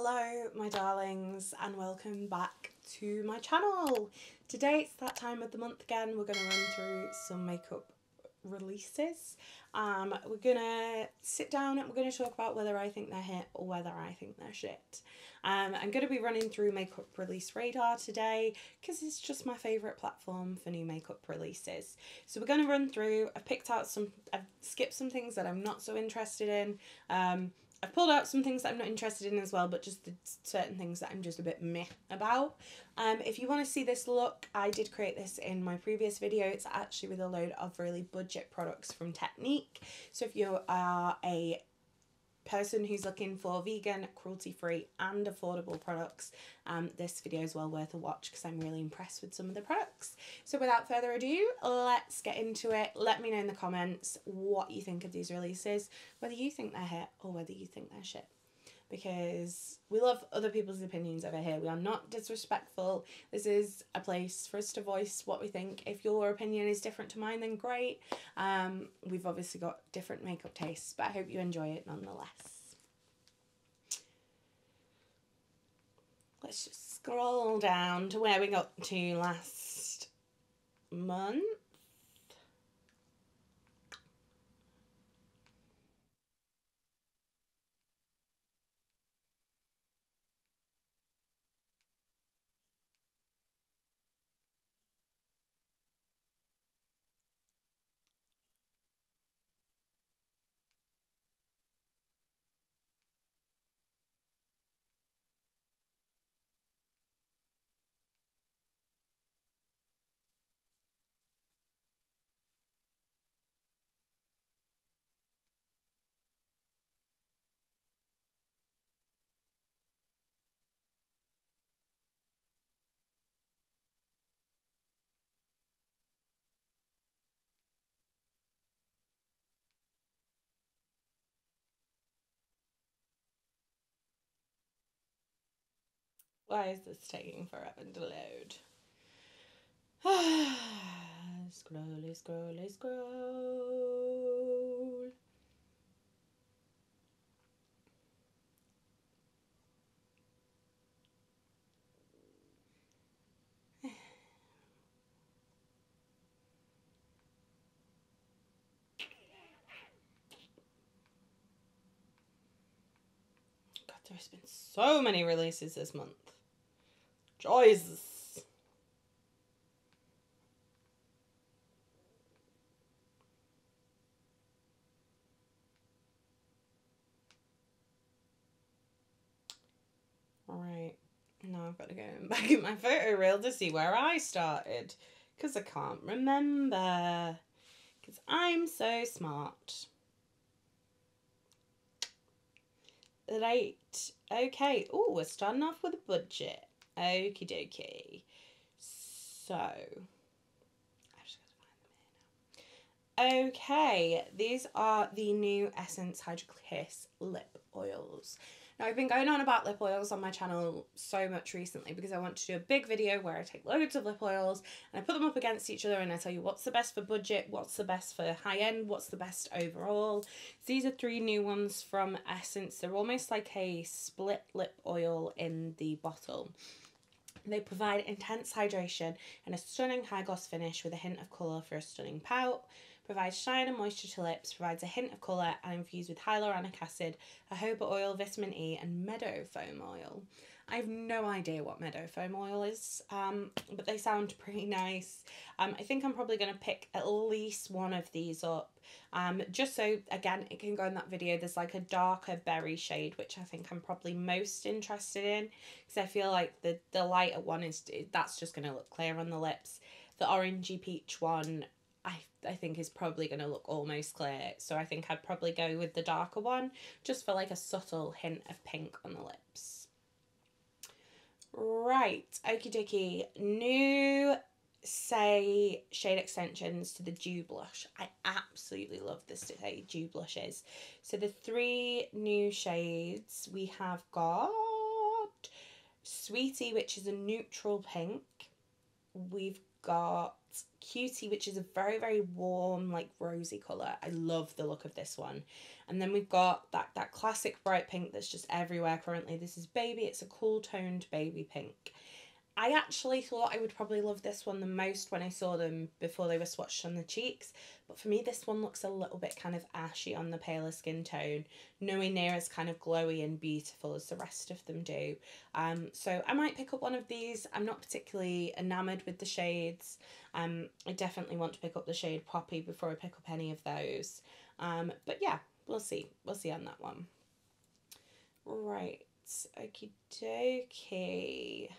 Hello my darlings and welcome back to my channel. Today it's that time of the month again. We're going to run through some makeup releases. We're going to sit down and we're going to talk about whether I think they're hit or whether I think they're shit. I'm going to be running through Makeup Release Radar today because it's just my favourite platform for new makeup releases. So we're going to run through, I've skipped some things that I'm not so interested in. I've pulled out some things that I'm not interested in as well, but just the certain things that I'm just a bit meh about. If you want to see this look, I did create this in my previous video. It's actually with a load of really budget products from Technique. So if you are a person who's looking for vegan, cruelty-free and affordable products, this video is well worth a watch because I'm really impressed with some of the products. So without further ado, let's get into it. Let me know in the comments what you think of these releases, whether you think they're hit or whether you think they're shit, because we love other people's opinions over here. We are not disrespectful. This is a place for us to voice what we think. If your opinion is different to mine, then great. We've obviously got different makeup tastes, but I hope you enjoy it nonetheless. Let's just scroll down to where we got to last month. Why is this taking forever to load? Scrolly, scrolly, scroll. God, there's been so many releases this month. Jesus. Alright, now I've got to go back in my photo reel to see where I started, because I can't remember, because I'm so smart. Right, okay, oh, we're starting off with a budget. Okie dokie. So, I've just got to find them here now. Okay, these are the new Essence Hydro Kiss lip oils. Now, I've been going on about lip oils on my channel so much recently because I want to do a big video where I take loads of lip oils and I put them up against each other and I tell you what's the best for budget, what's the best for high end, what's the best overall. So these are 3 new ones from Essence. They're almost like a split lip oil in the bottle. They provide intense hydration and a stunning high gloss finish with a hint of colour for a stunning pout. Provides shine and moisture to lips, provides a hint of colour and infused with hyaluronic acid, jojoba oil, vitamin E and meadow foam oil. I have no idea what meadow foam oil is, but they sound pretty nice. I think I'm probably going to pick at least one of these up, just so, again, it can go in that video. There's like a darker berry shade, which I think I'm probably most interested in, because I feel like the lighter one that's just going to look clear on the lips. The orangey peach one, I think is probably going to look almost clear, so I think I'd probably go with the darker one, just for like a subtle hint of pink on the lips. Right, okie dokie, new Say shade extensions to the Dew Blush. I absolutely love the Say Dew Blushes. So the 3 new shades, we have got Sweetie, which is a neutral pink. We've got Cutie, which is a very, very warm, like rosy colour. I love the look of this one. And then we've got that classic bright pink that's just everywhere currently. This is Baby. It's a cool toned baby pink. I actually thought I would probably love this one the most when I saw them before they were swatched on the cheeks. But for me, this one looks a little bit kind of ashy on the paler skin tone. Nowhere near as kind of glowy and beautiful as the rest of them do. So I might pick up one of these. I'm not particularly enamoured with the shades. I definitely want to pick up the shade Poppy before I pick up any of those. But yeah, we'll see. We'll see on that one. Right. Okie dokie.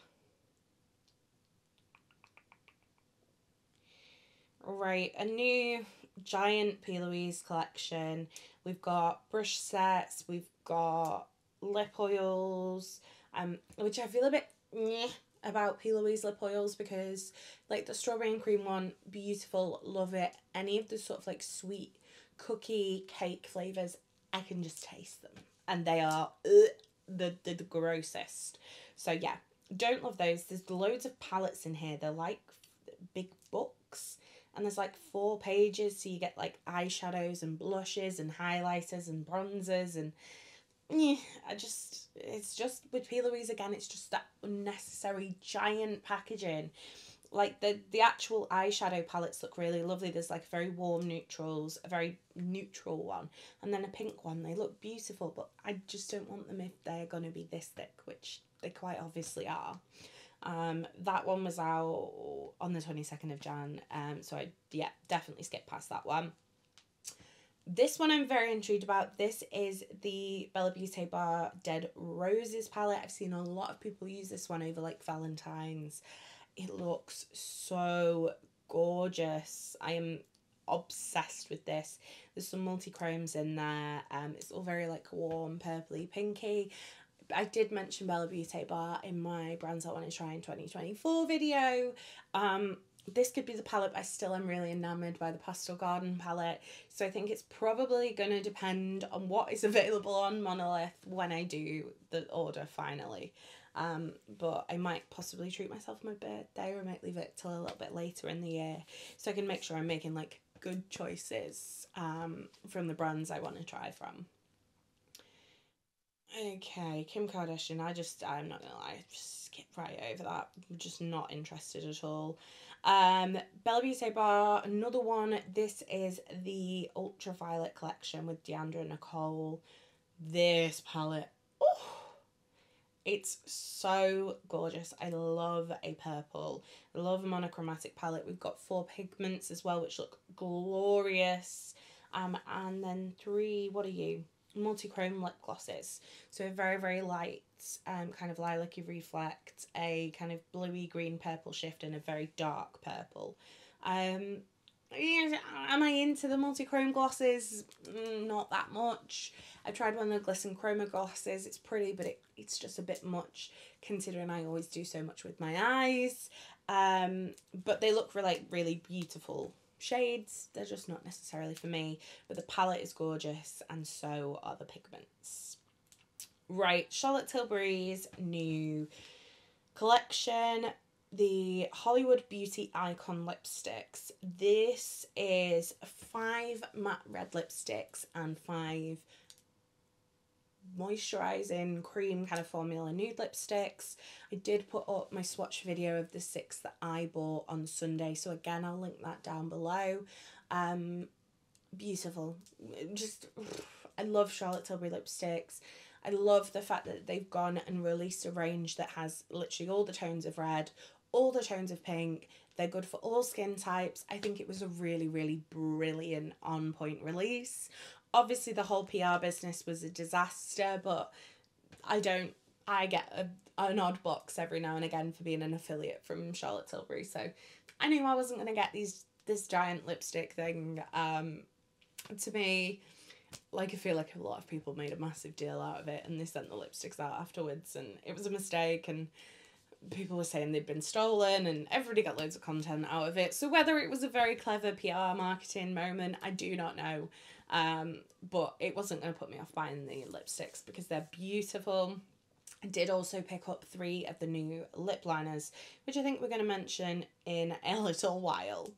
Right, a new giant P. Louise collection. We've got brush sets, we've got lip oils, which I feel a bit meh about P. Louise lip oils because like the strawberry and cream one, beautiful, love it. Any of the sort of like sweet cookie cake flavours, I can just taste them. And they are the grossest. So yeah, don't love those. There's loads of palettes in here. They're like big books. And there's like 4 pages, so you get like eyeshadows and blushes and highlighters and bronzers and yeah, it's just with P. Louise again, it's just that unnecessary giant packaging. Like the actual eyeshadow palettes look really lovely. There's like very warm neutrals, a very neutral one, and then a pink one. They look beautiful, but I just don't want them if they're going to be this thick, which they quite obviously are. That one was out on the 22nd of Jan, so I, yeah, definitely skipped past that one. This one I'm very intrigued about. This is the Bella Beauty Bar Dead Roses palette. I've seen a lot of people use this one over like Valentine's. It looks so gorgeous. I am obsessed with this. There's some multi-chromes in there. It's all very like warm, purpley, pinky. I did mention Bella Beauty Bar in my brands I want to try in 2024 video. This could be the palette, but I still am really enamoured by the Pastel Garden palette. So I think it's probably going to depend on what is available on Monolith when I do the order finally. But I might possibly treat myself for my birthday, or I might leave it till a little bit later in the year so I can make sure I'm making like good choices from the brands I want to try from. Okay, Kim Kardashian, I'm not gonna lie, just skip right over that. I'm just not interested at all. Bella Beauty Bar, another one. This is the Ultraviolet collection with Deandra and Nicole. This palette, oh, it's so gorgeous. I love a purple. I love a monochromatic palette. We've got 4 pigments as well, which look glorious. And then 3, what are you? Multi-chrome lip glosses. So a very, very light kind of lilac-y reflect, a kind of bluey green purple shift, and a very dark purple. Am I into the multi-chrome glosses? Not that much. I tried one of the Glisten Chroma glosses. It's pretty, but it's just a bit much considering I always do so much with my eyes. But they look like really beautiful shades. They're just not necessarily for me, but the palette is gorgeous and so are the pigments. Right, Charlotte Tilbury's new collection, the Hollywood Beauty Icon lipsticks. This is 5 matte red lipsticks and 5 moisturising cream kind of formula nude lipsticks. I did put up my swatch video of the 6 that I bought on Sunday, so again I'll link that down below. Beautiful. Just, I love Charlotte Tilbury lipsticks. I love the fact that they've gone and released a range that has literally all the tones of red, all the tones of pink. They're good for all skin types. I think it was a really, really brilliant on point release. Obviously the whole PR business was a disaster, but I get an odd box every now and again for being an affiliate from Charlotte Tilbury, so I knew I wasn't going to get this giant lipstick thing. To me, like, I feel like a lot of people made a massive deal out of it and they sent the lipsticks out afterwards and it was a mistake and people were saying they'd been stolen and everybody got loads of content out of it. So whether it was a very clever PR marketing moment, I do not know. But it wasn't going to put me off buying the lipsticks because they're beautiful. I did also pick up 3 of the new lip liners, which I think we're going to mention in a little while.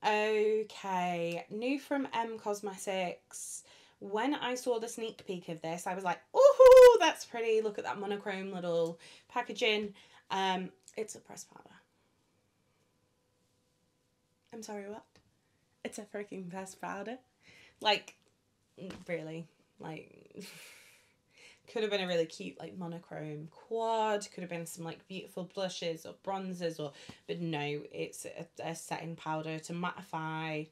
Okay, new from Cosmetics. When I saw the sneak peek of this, I was like, oh, that's pretty. Look at that monochrome little packaging. It's a pressed powder. I'm sorry, what? It's a freaking pressed powder. Like, really? Like, could have been a really cute, like, monochrome quad. Could have been some, like, beautiful blushes or bronzers. But no, it's a setting powder to mattify.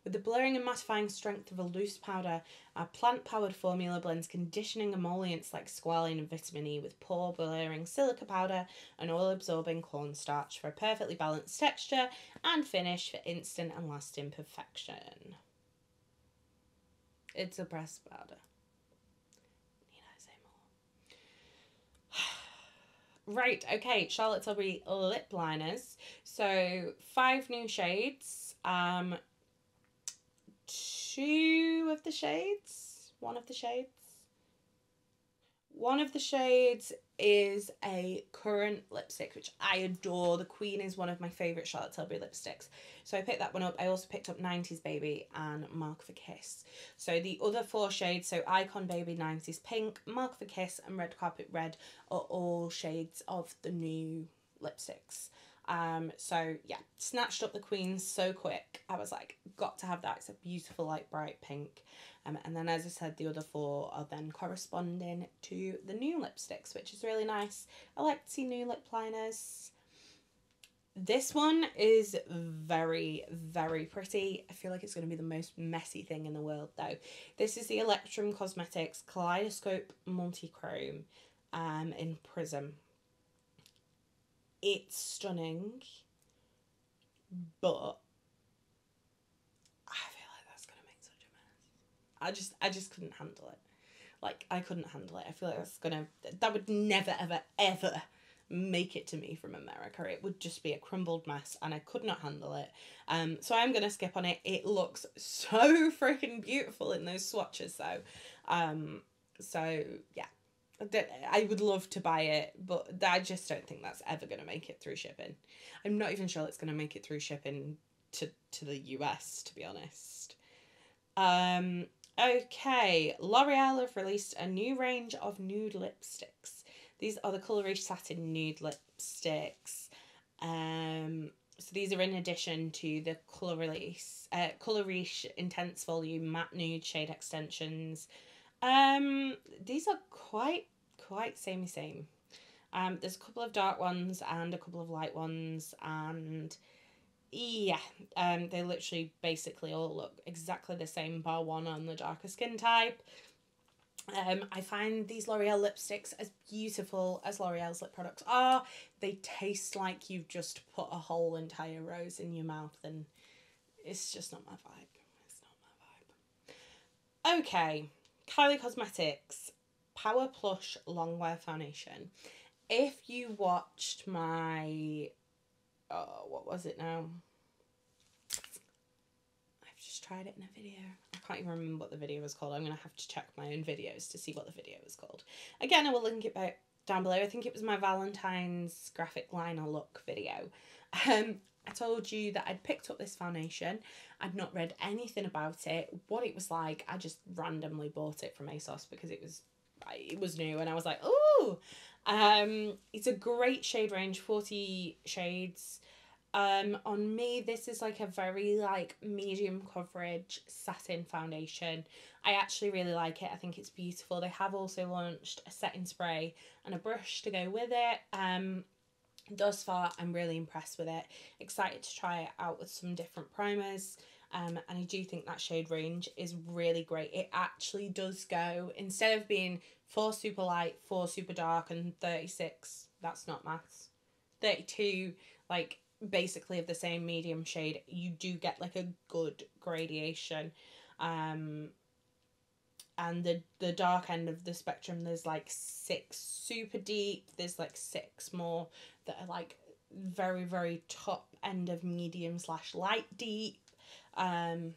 With the blurring and mattifying strength of a loose powder, our plant-powered formula blends conditioning emollients like squalene and vitamin E with pore blurring silica powder and oil-absorbing cornstarch for a perfectly balanced texture and finish for instant and lasting perfection. It's a pressed powder. Need I say more? Right, okay, Charlotte Tilbury lip liners. So 5 new shades. 2 of the shades. One of the shades is a currant lipstick, which I adore. The Queen is one of my favourite Charlotte Tilbury lipsticks. So I picked that one up. I also picked up 90s Baby and Mark of a Kiss. So the other 4 shades, so Icon Baby, 90s Pink, Mark of a Kiss and Red Carpet Red are all shades of the new lipsticks. So yeah, snatched up the Queen so quick. I was like, got to have that. It's a beautiful, like, bright pink. And then, as I said, the other 4 are then corresponding to the new lipsticks, which is really nice. I like to see new lip liners. This one is very, very pretty. I feel like it's going to be the most messy thing in the world, though. This is the Electrum Cosmetics Kaleidoscope Multichrome in Prism. It's stunning, but I feel like that's going to make such a mess. I just couldn't handle it. Like, I couldn't handle it. I feel like that would never, ever, ever make it to me from America. It would just be a crumbled mess and I could not handle it. So I'm going to skip on it. It looks so freaking beautiful in those swatches though. So yeah, I would love to buy it, but I just don't think that's ever going to make it through shipping. I'm not even sure it's going to make it through shipping to the US, to be honest. Okay, L'Oreal have released a new range of nude lipsticks. These are the Colour Riche Satin Nude Lipsticks. So these are in addition to the Colour Riche Intense Volume Matte Nude Shade Extensions. These are quite samey. There's a couple of dark ones and a couple of light ones, and yeah, they literally basically all look exactly the same bar one on the darker skin type. I find these L'Oreal lipsticks as beautiful as L'Oreal's lip products are. They taste like you've just put a whole entire rose in your mouth, and it's just not my vibe. It's not my vibe. Okay, Kylie Cosmetics Power Plush Longwear Foundation. If you watched my... what was it now? I've just tried it in a video. I can't even remember what the video was called. I'm going to have to check my own videos to see what the video was called. Again, I will link it down below. I think it was my Valentine's graphic liner look video. I told you that I'd picked up this foundation. I'd not read anything about it, what it was like. I just randomly bought it from ASOS because it was new and I was like, ooh! It's a great shade range, 40 shades. On me, this is like a very like medium coverage satin foundation. I actually really like it. I think it's beautiful. They have also launched a setting spray and a brush to go with it. Thus far, I'm really impressed with it. Excited to try it out with some different primers. And I do think that shade range is really great. It actually does go, instead of being 4 super light, 4 super dark, and 36, that's not maths, 32, like, basically of the same medium shade, you do get, like, a good gradation. And the dark end of the spectrum, there's, like, 6 super deep, there's, like, 6 more that are, like, very, very top end of medium / light deep. Yeah,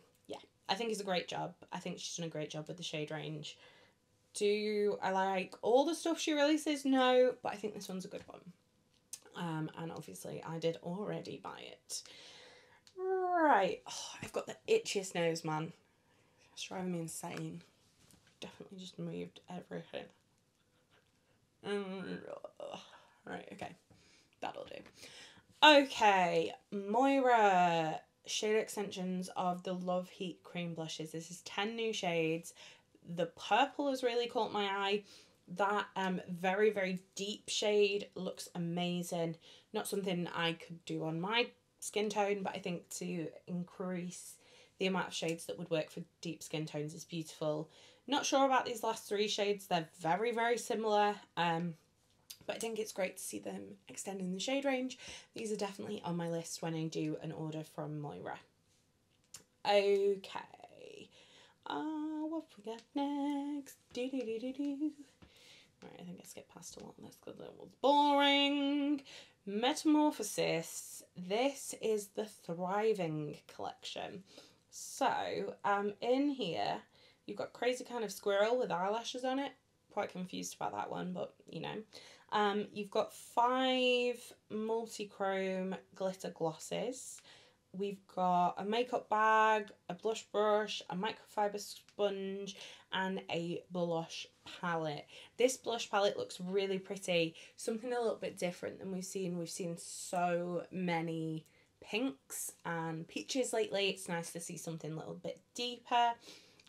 I think it's a great job. I think she's done a great job with the shade range. Do I like all the stuff she releases? No, but I think this one's a good one. And obviously I did already buy it. Right. Oh, I've got the itchiest nose, man. It's driving me insane. Definitely just moved everything. Right, okay. That'll do. Okay, Moira shade extensions of the Love Heat cream blushes. This is 10 new shades. The purple has really caught my eye. That very, very deep shade looks amazing. Not something I could do on my skin tone, but I think to increase the amount of shades that would work for deep skin tones is beautiful. Not sure about these last 3 shades. They're very, very similar. But I think it's great to see them extending the shade range. These are definitely on my list when I do an order from Moira. Okay. What we got next? Right, I think I skipped past a lot. Let's go. That was boring. Metamorphosis. This is the Thriving collection. So, in here, you've got Crazy Kind of Squirrel with eyelashes on it. Quite confused about that one, but you know. You've got 5 multi-chrome glitter glosses. We've got a makeup bag, a blush brush, a microfiber sponge, and a blush palette. This blush palette looks really pretty. Something a little bit different than we've seen. We've seen so many pinks and peaches lately. It's nice to see something a little bit deeper.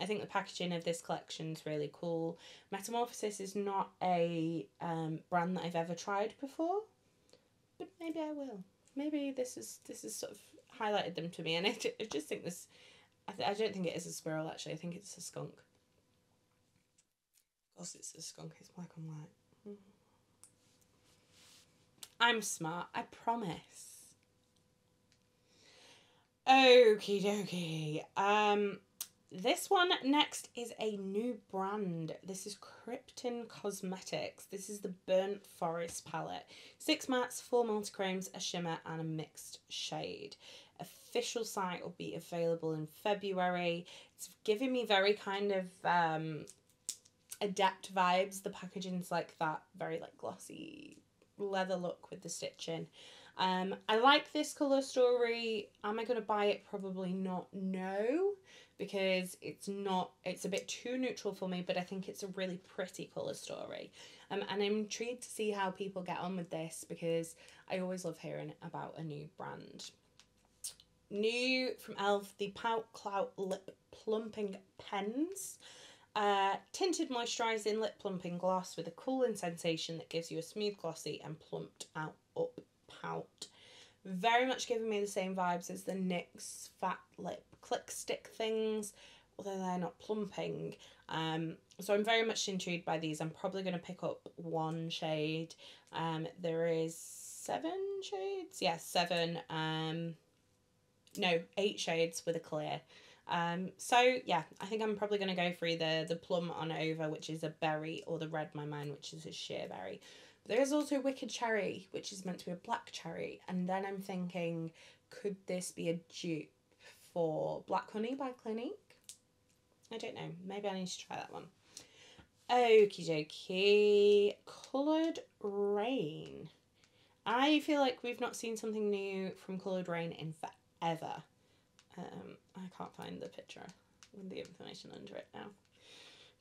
I think the packaging of this collection is really cool. Metamorphosis is not a brand that I've ever tried before, but maybe I will. Maybe this is sort of highlighted them to me, and I just think this. I don't think it is a squirrel actually. I think it's a skunk. Of course, it's a skunk. It's black and white. I'm smart. I promise. Okie dokie. This one next is a new brand. This is Gerard Cosmetics. This is the Burnt Forest palette. 6 mattes, 4 multi-chromes, a shimmer, and a mixed shade. Official site will be available in February. It's giving me very kind of Adept vibes. The packaging's like that, very like glossy leather look with the stitching. I like this colour story. Am I going to buy it? Probably not, no. Because it's a bit too neutral for me, but I think it's a really pretty colour story. And I'm intrigued to see how people get on with this, because I always love hearing about a new brand. New from e.l.f. the Pout Clout Lip Plumping Pens. Tinted moisturising lip plumping gloss with a cooling sensation that gives you a smooth, glossy and plumped out up pout. Very much giving me the same vibes as the NYX Fat Lip Click Stick things, although they're not plumping. So I'm very much intrigued by these. I'm probably going to pick up 1 shade. There is 7 shades? Yeah, 7. No, 8 shades with a clear. So yeah, I think I'm probably going to go for either the plum on over, which is a berry, or the red my mind, which is a sheer berry. There is also Wicked Cherry, which is meant to be a black cherry, and then I'm thinking, could this be a dupe for Black Honey by Clinique? I don't know. Maybe I need to try that one. Okie dokie. Coloured Rain. I feel like we've not seen something new from Coloured Rain in forever. I can't find the picture with the information under it now.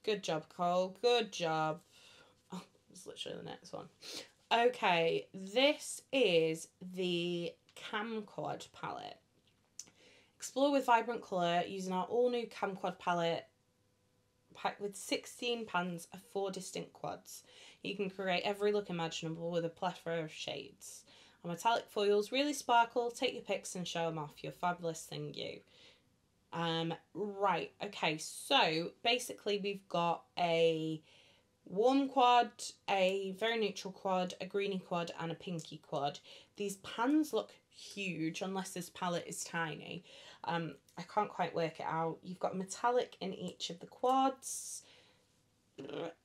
Good job, Cole. Good job. Oh, it's literally the next one. Okay, this is the Camquad palette. Explore with vibrant colour using our all-new Camquad palette packed with 16 pans of 4 distinct quads. You can create every look imaginable with a plethora of shades. Our metallic foils really sparkle. Take your pics and show them off. You're fabulous thing, you. Right, okay, so basically we've got a warm quad, a very neutral quad, a greeny quad, and a pinky quad. These pans look huge, unless this palette is tiny. I can't quite work it out. You've got metallic in each of the quads.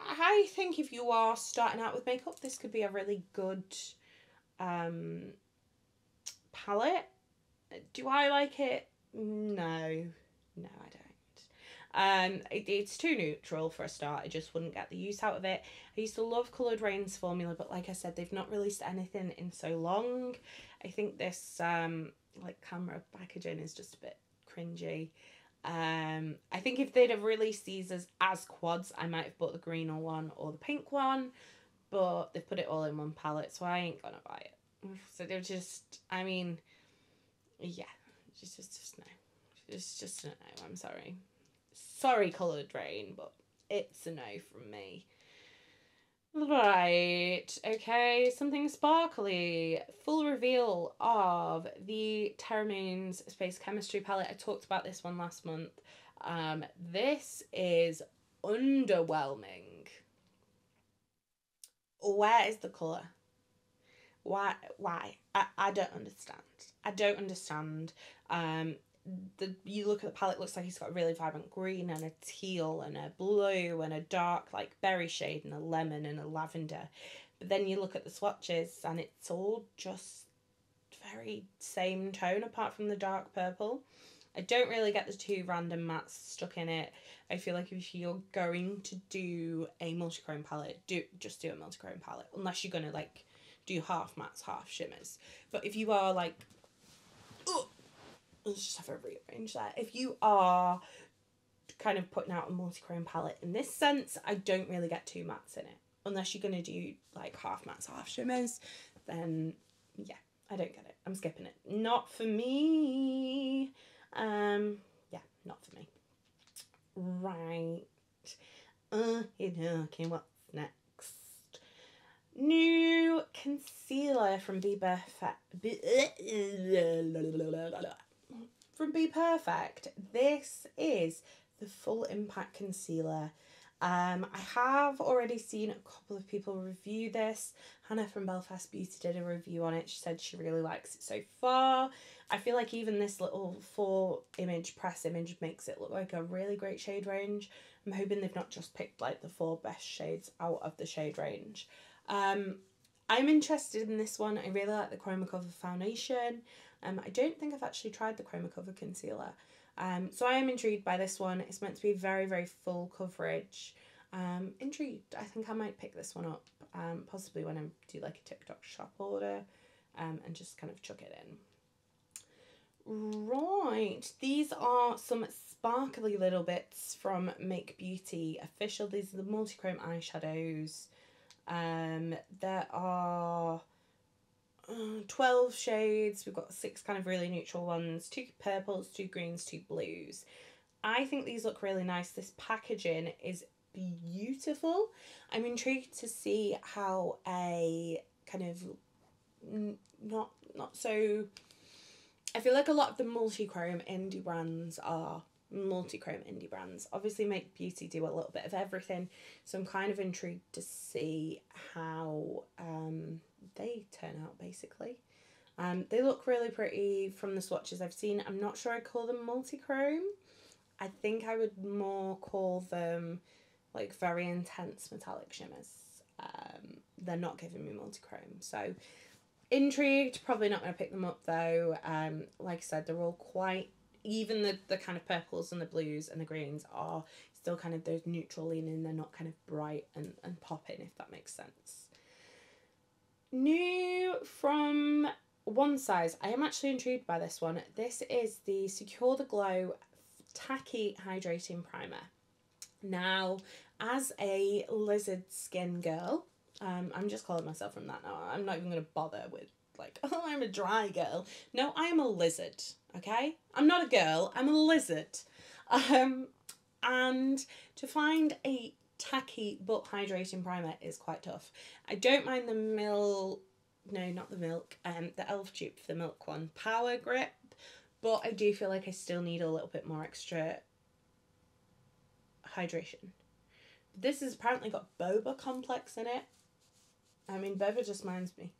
I think if you are starting out with makeup, this could be a really good palette. Do I like it? No, I It's too neutral for a start. I just wouldn't get the use out of it. I used to love Coloured Rain's formula, but like I said, they've not released anything in so long. I think this like camera packaging is just a bit cringy. I think if they'd have released these as quads, I might have bought the green one or the pink one, but they've put it all in one palette, so I ain't gonna buy it. So they're just, I mean, yeah, just no. It's just a no, I'm sorry. Sorry, Coloured Rain, but it's a no from me. Right, okay, something sparkly. Full reveal of the Terra Moon's Space Chemistry palette. I talked about this one last month. This is underwhelming. Where is the colour? Why? I don't understand. I don't understand. You look at the palette, looks like it's got a really vibrant green and a teal and a blue and a dark like berry shade and a lemon and a lavender. But then you look at the swatches and it's all just very same tone apart from the dark purple. I don't really get the two random mattes stuck in it. I feel like if you're going to do a multichrome palette, just do a multichrome palette, unless you're gonna like do half mattes, half shimmers. But if you are like, let's just have a rearrange that. If you are kind of putting out a multichrome palette in this sense, I don't really get two mattes in it. Unless you're gonna do like half mattes, half shimmers, then yeah, I don't get it. I'm skipping it. Not for me. Yeah, not for me. Right. Okay, what's next? New concealer from Be Perfect. This is the Full Impact Concealer. I have already seen a couple of people review this. Hannah from Belfast Beauty did a review on it. She said she really likes it so far. I feel like even this little press image makes it look like a really great shade range. I'm hoping they've not just picked like the 4 best shades out of the shade range. I'm interested in this one. I really like the Chroma Cover foundation. I don't think I've actually tried the Chroma Cover concealer. So I am intrigued by this one. It's meant to be very, very full coverage. Intrigued. I think I might pick this one up, possibly when I do like a TikTok shop order, and just kind of chuck it in. Right, these are some sparkly little bits from Make Beauty Official. These are the multichrome eyeshadows. There are 12 shades. We've got 6 kind of really neutral ones, 2 purples, 2 greens, 2 blues. I think these look really nice. This packaging is beautiful. I'm intrigued to see how a kind of not so, I feel like a lot of the multichrome indie brands are multichrome indie brands. Obviously Make Beauty do a little bit of everything, so I'm kind of intrigued to see how they turn out basically. They look really pretty from the swatches I've seen. I'm not sure I'd call them multichrome. I think I would more call them like very intense metallic shimmers. They're not giving me multichrome, so intrigued. Probably not going to pick them up though. Like I said, they're all quite, even the kind of purples and the blues and the greens are still kind of those neutral leaning. They're not kind of bright and popping, if that makes sense. New from One Size. I am actually intrigued by this one. This is the Secure the Glow Tacky Hydrating Primer. Now, as a lizard skin girl, I'm just calling myself from that now. I'm not even going to bother with like, oh, I'm a dry girl. No, I am a lizard, okay? I'm not a girl, I'm a lizard. And to find a tacky but hydrating primer is quite tough. I don't mind the the e.l.f. dupe for the Milk one, Power Grip, but I do feel like I still need a little bit more extra hydration. This has apparently got boba complex in it. I mean, boba just reminds me.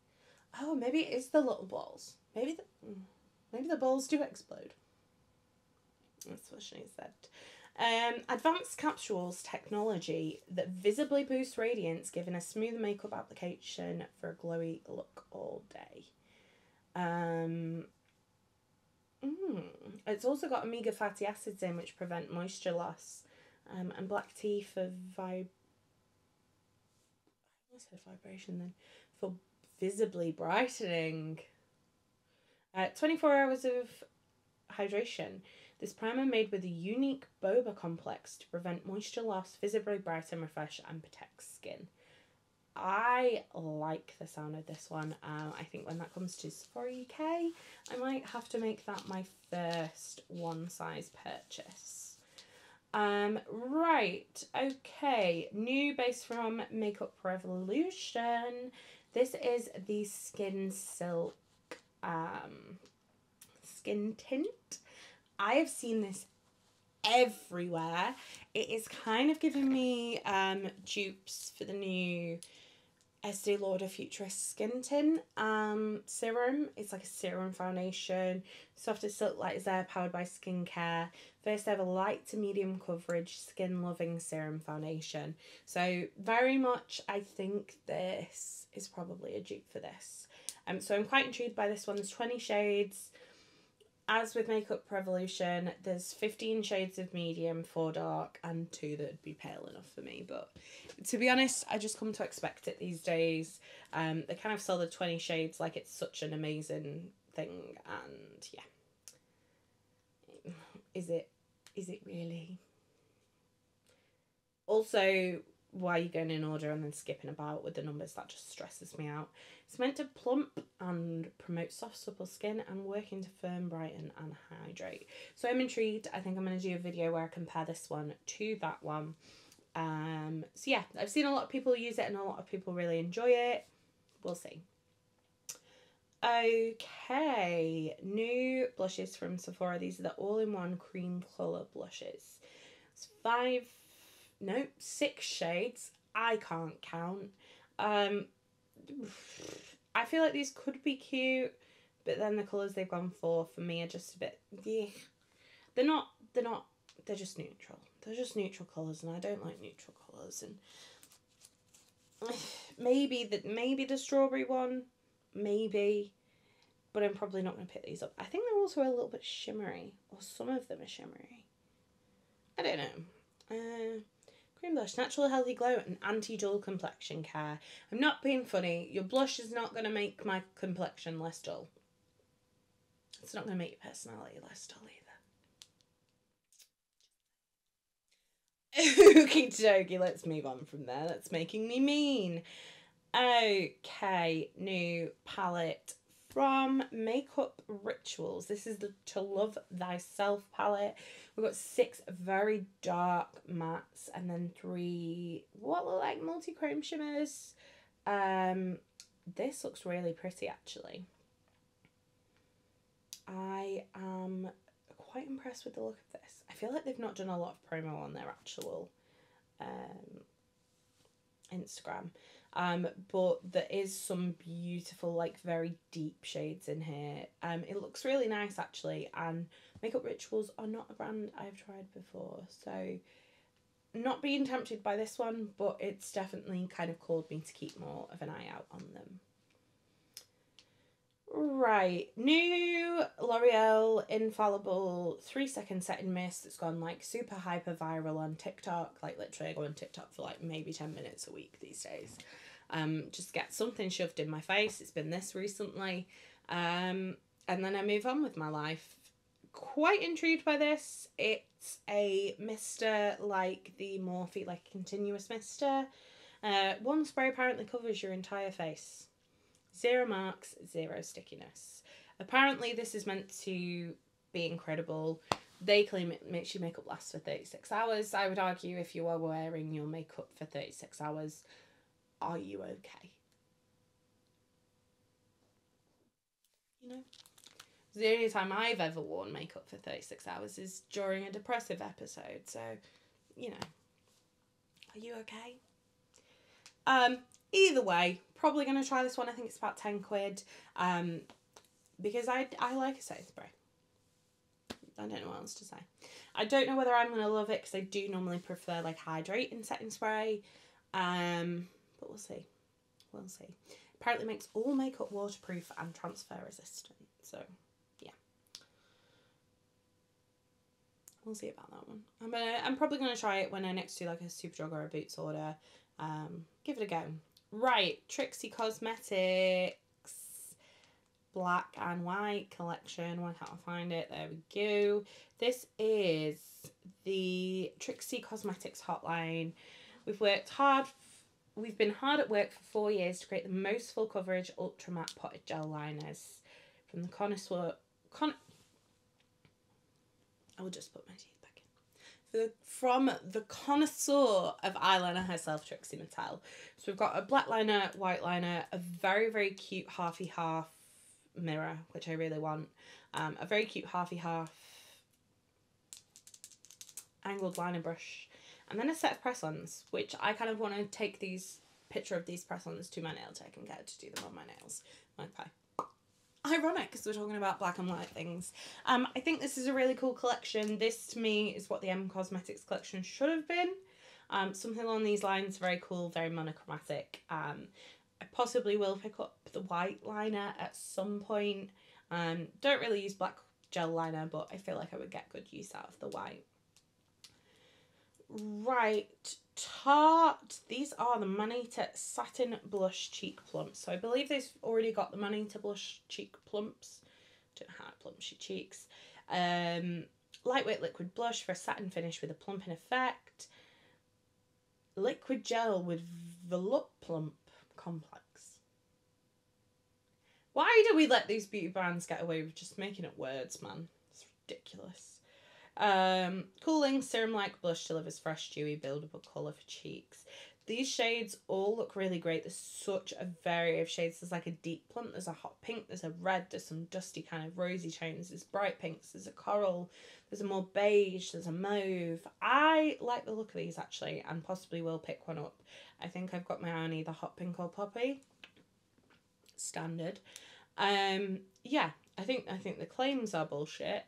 Oh, maybe it is the little balls. Maybe the balls do explode. That's what she said. Advanced capsules technology that visibly boosts radiance, giving a smooth makeup application for a glowy look all day. It's also got omega fatty acids in, which prevent moisture loss. And black tea for vibration then. For visibly brightening. 24 hours of hydration. This primer made with a unique boba complex to prevent moisture loss, visibly brighten, refresh, and protect skin. I like the sound of this one. I think when that comes to Sephora UK, I might have to make that my first one size purchase. Right, okay, new base from Makeup Revolution. This is the Skin Silk skin tint. I have seen this everywhere. It is kind of giving me dupes for the new Estee Lauder Futurist Skin Tint serum. It's like a serum foundation. Soft as silk, light as air, powered by skincare. First ever light to medium coverage skin loving serum foundation. So very much I think this is probably a dupe for this. So I'm quite intrigued by this one. There's 20 shades. As with Makeup Revolution, there's 15 shades of medium, 4 dark, and 2 that would be pale enough for me. But to be honest, I just come to expect it these days. They kind of sell the 20 shades like it's such an amazing thing, and yeah. Is it really? Also, why are you going in order and then skipping about with the numbers? That just stresses me out. It's meant to plump and promote soft, supple skin and working to firm, brighten and hydrate. So I'm intrigued. I think I'm going to do a video where I compare this one to that one. So yeah, I've seen a lot of people use it and a lot of people really enjoy it. We'll see. Okay, new blushes from Sephora. These are the all-in-one cream colour blushes. It's 6 shades. I can't count. I feel like these could be cute, but then the colours they've gone for me are just a bit, yeah. They're just neutral. They're just neutral colours, and I don't like neutral colours. And maybe the strawberry one, maybe, but I'm probably not going to pick these up. I think they're also a little bit shimmery, or some of them are shimmery. I don't know. Cream blush, natural healthy glow and anti-dull complexion care. I'm not being funny. Your blush is not going to make my complexion less dull. It's not going to make your personality less dull either. Okie dokie, let's move on from there. That's making me mean. Okay, new palette from Makeup Rituals. This is the To Love Thyself palette. We've got 6 very dark mattes and then 3 what look like multi-chrome shimmers. This looks really pretty actually. I am quite impressed with the look of this. I feel like they've not done a lot of promo on their actual Instagram. But there is some beautiful, like, very deep shades in here. It looks really nice actually, and Makeup Rituals are not a brand I've tried before, so not being tempted by this one, but it's definitely kind of called me to keep more of an eye out on them. Right, new L'Oreal Infallible 3-second setting mist that's gone like super hyper viral on TikTok. Like literally I go on TikTok for like maybe 10 minutes a week these days. Just get something shoved in my face. It's been this recently. And then I move on with my life. Quite intrigued by this. It's a mister like the Morphe, like continuous mister. One spray apparently covers your entire face. 0 marks, 0 stickiness. Apparently this is meant to be incredible. They claim it makes your makeup last for 36 hours. I would argue if you are wearing your makeup for 36 hours, are you okay? You know? The only time I've ever worn makeup for 36 hours is during a depressive episode. So, you know, are you okay? Either way, probably going to try this one. I think it's about 10 quid. Because I like a setting spray. I don't know what else to say. I don't know whether I'm going to love it because I do normally prefer like hydrating setting spray. But we'll see. We'll see. Apparently makes all makeup waterproof and transfer resistant. So, yeah. We'll see about that one. I'm probably gonna try it when I next do like a Superdrug or a Boots order. Give it a go. Right, Trixie Cosmetics black and white collection. Why can't I find it? There we go. This is the Trixie Cosmetics hotline. We've been hard at work for 4 years to create the most full coverage ultra matte potted gel liners from the connoisseur. I will just put my teeth back in. From the connoisseur of eyeliner herself, Trixie Mattel. So we've got a black liner, white liner, a very, very cute halfy half mirror, which I really want. A very cute halfy half angled liner brush. And then a set of press-ons, which I kind of want to take picture of these press-ons to my nail tech and get her to do them on my nails. Magpie. Ironic, because we're talking about black and white things. I think this is a really cool collection. This, to me, is what the M Cosmetics collection should have been. Something along these lines, very cool, very monochromatic. I possibly will pick up the white liner at some point. Don't really use black gel liner, but I feel like I would get good use out of the white. Right, Tarte. These are the Manita Satin Blush Cheek Plumps. So I believe they've already got the Manita Blush Cheek Plumps. Don't know how it plumps your cheeks. Lightweight liquid blush for a satin finish with a plumping effect. Liquid gel with Velup Plump Complex. Why do we let these beauty brands get away with just making up words, man? It's ridiculous. Cooling serum-like blush delivers fresh, dewy, buildable colour for cheeks. These shades all look really great. There's such a variety of shades. There's like a deep plump, there's a hot pink, there's a red, there's some dusty kind of rosy tones, there's bright pinks, there's a coral, there's a more beige, there's a mauve. I like the look of these actually, and possibly will pick one up. I think I've got my eye on either hot pink or poppy. Standard. Yeah, I think the claims are bullshit.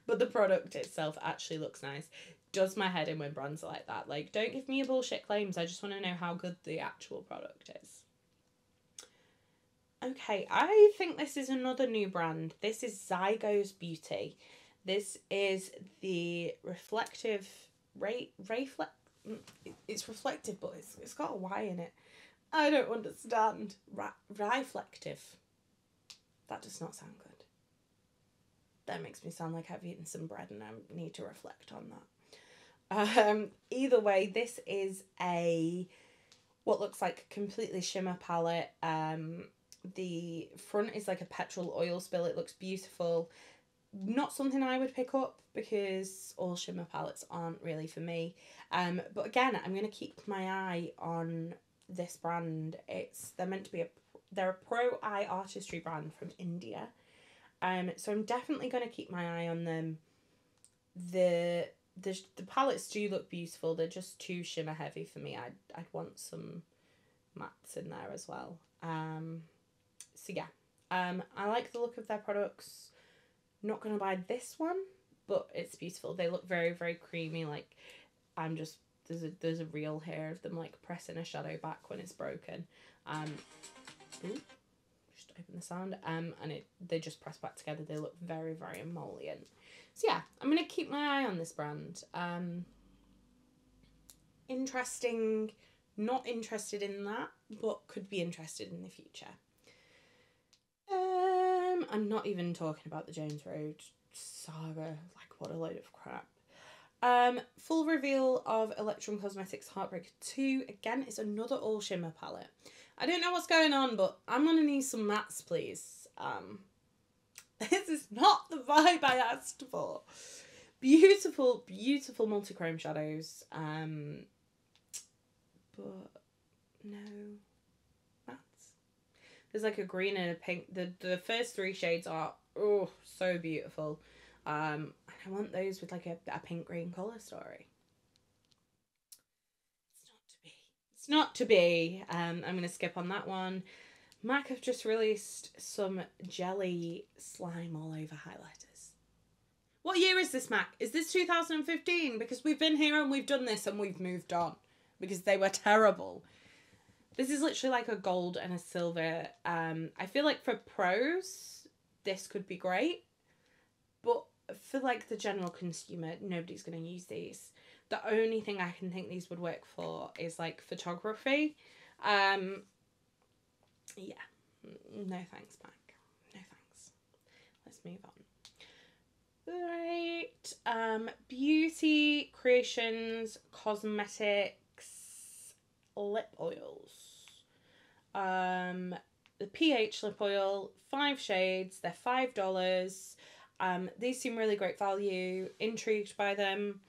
But the product itself actually looks nice. Does my head in when brands are like that. Like, don't give me your bullshit claims. I just want to know how good the actual product is. Okay, I think this is another new brand. This is Zygo's Beauty. This is the reflective... It's reflective, but it's got a Y in it. I don't understand. Reflective. That does not sound good. That makes me sound like I've eaten some bread and I need to reflect on that. Either way, this is what looks like a completely shimmer palette. The front is like a petrol oil spill. It looks beautiful. Not something I would pick up because all shimmer palettes aren't really for me. But again, I'm going to keep my eye on this brand. They're meant to be they're a pro eye artistry brand from India. So I'm definitely going to keep my eye on them. The palettes do look beautiful. They're just too shimmer heavy for me. I'd want some mattes in there as well. So yeah, I like the look of their products. Not going to buy this one, but it's beautiful. They look very, very creamy. Like, there's a reel here of them like pressing a shadow back when it's broken. Ooh. Open the sound, and they just press back together. They look very, very emollient. So yeah, I'm gonna keep my eye on this brand. Interesting, not interested in that, but could be interested in the future. I'm not even talking about the James Road saga. Like, what a load of crap. Full reveal of Electron Cosmetics Heartbreaker 2. Again, it's another all shimmer palette. I don't know what's going on, but I'm going to need some mattes, please. This is not the vibe I asked for. Beautiful, beautiful multi-chrome shadows. But no mattes. There's like a green and a pink. The first three shades are, oh, so beautiful. I want those with like a pink-green colour story. Not to be. I'm going to skip on that one. MAC have just released some jelly slime all over highlighters. What year is this, MAC? Is this 2015? Because we've been here and we've done this and we've moved on. Because they were terrible. This is literally like a gold and a silver. I feel like for pros, this could be great. But for like the general consumer, nobody's going to use these. The only thing I can think these would work for is like photography. Yeah. No thanks, Mike. No thanks. Let's move on. Right. Beauty Creations Cosmetics lip oils. The pH lip oil, 5 shades. They're $5. These seem really great value. Intrigued by them.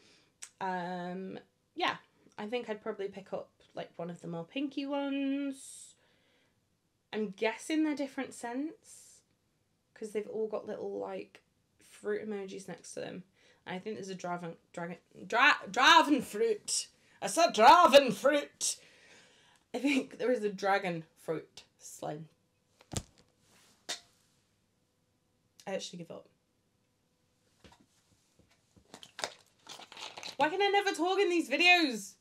Yeah, I think I'd probably pick up like one of the more pinky ones. I'm guessing they're different scents because they've all got little like fruit emojis next to them. And I think there's a dragon fruit. I said dragon fruit. I think there is a dragon fruit slime. I actually give up. Why can I never talk in these videos?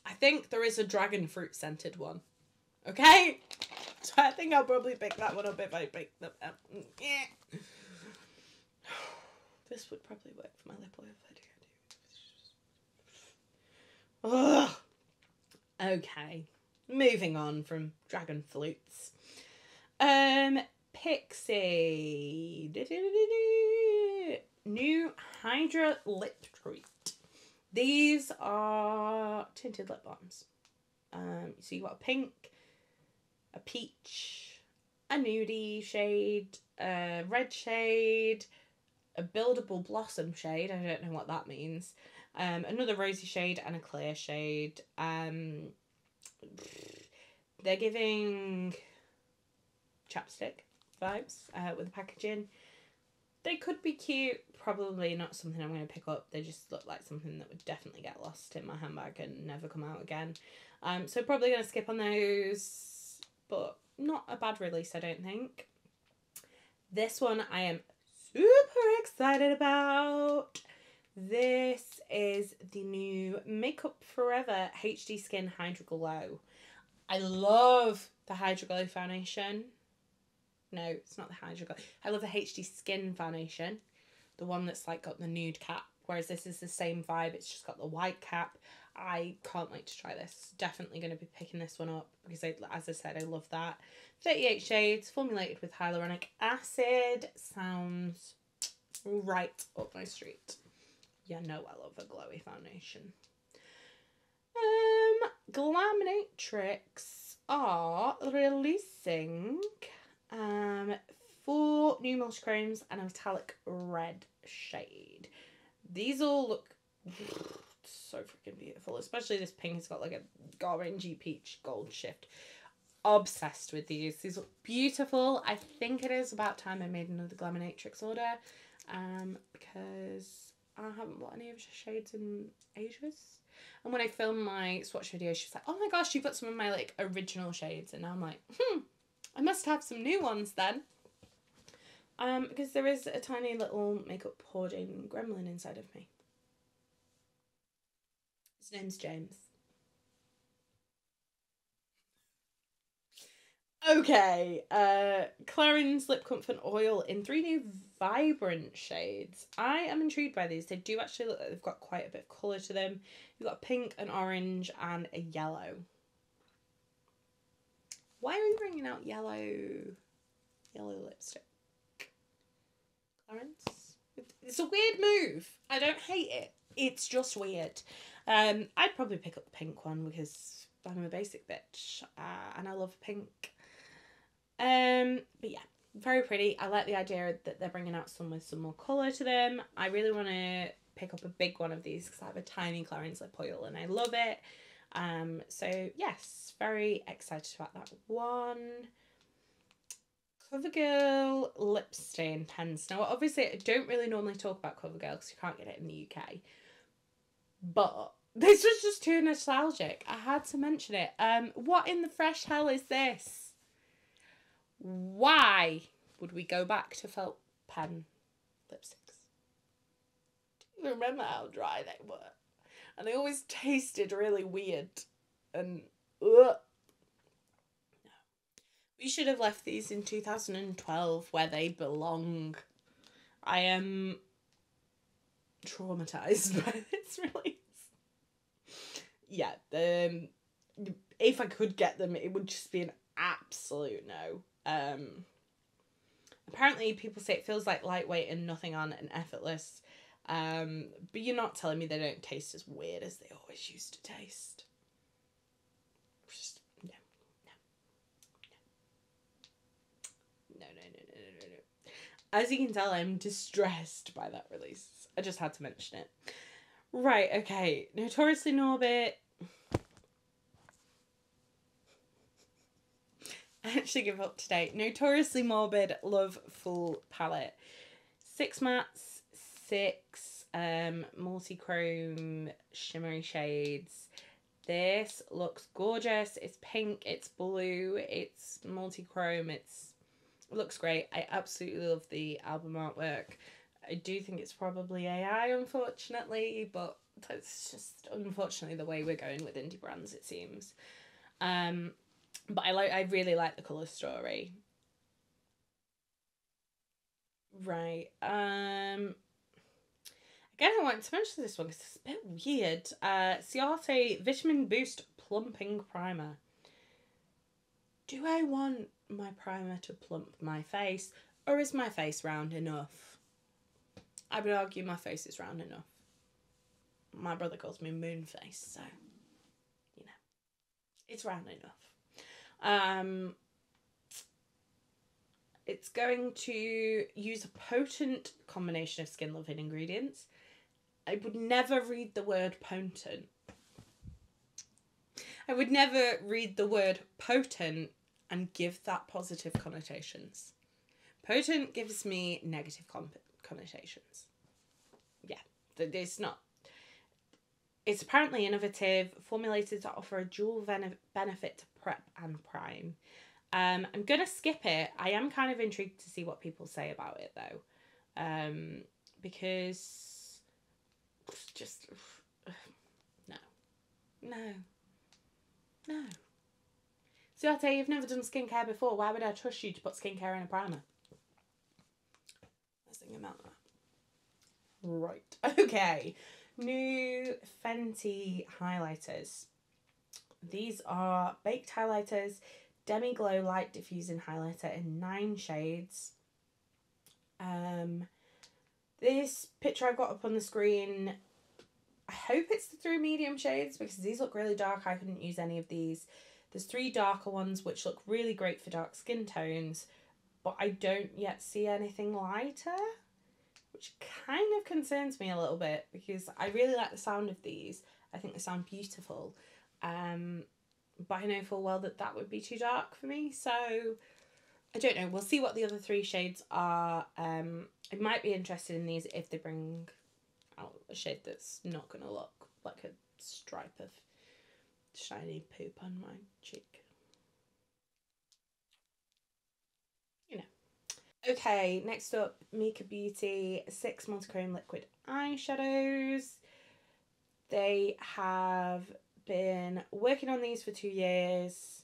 I think there is a dragon fruit scented one. Okay? So I think I'll probably pick that one up if I pick them up. Yeah. This would probably work for my lip oil video. Ugh. Okay. Moving on from dragon flutes. Pixie. New Hydra Lip Treat. These are tinted lip balms. So you got a pink, a peach, a nudie shade, a red shade, a buildable blossom shade. I don't know what that means. Another rosy shade and a clear shade. They're giving chapstick vibes with the packaging. They could be cute. Probably not something I'm going to pick up. They just look like something that would definitely get lost in my handbag and never come out again. So probably going to skip on those. But not a bad release, I don't think. This one I am super excited about. This is the new Makeup Forever HD Skin Hydra Glow. I love the Hydra Glow foundation. No, it's not the Hydra Glow. I love the HD Skin foundation. The one that's like got the nude cap. Whereas this is the same vibe. It's just got the white cap. I can't wait to try this. Definitely going to be picking this one up. Because as I said, I love that. 38 shades. Formulated with hyaluronic acid. Sounds right up my street. Yeah, no, I love a glowy foundation. Glaminatrix are releasing 4 new multi-chromes and a metallic red shade. These all look so freaking beautiful, especially this pink has got like a orangey peach gold shift. Obsessed with these. These look beautiful. I think it is about time I made another Glaminatrix order because I haven't bought any of the shades in ages. And when I filmed my swatch video, she was like, oh my gosh, you've got some of my like original shades. And now I'm like, I must have some new ones then. Because there is a tiny little makeup hoarding gremlin inside of me. His name's James. Okay, Clarins Lip Comfort Oil in 3 new vibrant shades. I am intrigued by these. They do actually look like they've got quite a bit of colour to them. You've got a pink, an orange, and a yellow. Why are you bringing out yellow lipstick? Clarins? It's a weird move. I don't hate it. It's just weird. I'd probably pick up the pink one because I'm a basic bitch and I love pink. But yeah, very pretty. I like the idea that they're bringing out some with some more colour to them. I really want to pick up a big one of these because I have a tiny Clarins lip oil and I love it. So yes, very excited about that one. CoverGirl lip stain pens. Now obviously I don't really normally talk about CoverGirl because you can't get it in the UK. But this was just too nostalgic. I had to mention it. What in the fresh hell is this? Why would we go back to felt pen lipsticks? Do you remember how dry they were? And they always tasted really weird. And, ugh. No. We should have left these in 2012 where they belong. I am traumatized by this release. Yeah, if I could get them, it would just be an absolute no. Apparently people say it feels like lightweight and nothing on and effortless. But you're not telling me they don't taste as weird as they always used to taste. Just, no. As you can tell, I'm distressed by that release. I just had to mention it. Right, okay. Notoriously Morbid. I actually give up today. Notoriously Morbid Love Full Palette. 6 mattes, 6 multi-chrome shimmery shades. This looks gorgeous. It's pink, it's blue, it's multi-chrome, it looks great. I absolutely love the album artwork. I do think it's probably AI, unfortunately, but that's just unfortunately the way we're going with indie brands, it seems. But I really like the colour story. Right. Again, I wanted to mention this one because it's a bit weird. Ciate Vitamin Boost Plumping Primer. Do I want my primer to plump my face, or is my face round enough? I would argue my face is round enough. My brother calls me moon face, so, you know, it's round enough. It's going to use a potent combination of skin-loving ingredients. I would never read the word potent. I would never read the word potent and give that positive connotations. Potent gives me negative connotations. Yeah, it's not. It's apparently innovative, formulated to offer a dual benefit to prep and prime. I'm going to skip it. I am kind of intrigued to see what people say about it, though. Because just no. Ciate, you've never done skincare before. Why would I trust you to put skincare in a primer? Let's think about that. Right. Okay. New Fenty highlighters. These are baked highlighters, Demi Glow Light Diffusing Highlighter in 9 shades. This picture I've got up on the screen, I hope it's the 3 medium shades because these look really dark. I couldn't use any of these. There's 3 darker ones which look really great for dark skin tones, but I don't yet see anything lighter, which kind of concerns me a little bit because I really like the sound of these. I think they sound beautiful. But I know full well that would be too dark for me, so I don't know. We'll see what the other 3 shades are. I might be interested in these if they bring out a shade that's not going to look like a stripe of shiny poop on my cheek. You know. Okay, next up, Mika Beauty 6 Multichrome Liquid Eyeshadows. They have been working on these for 2 years.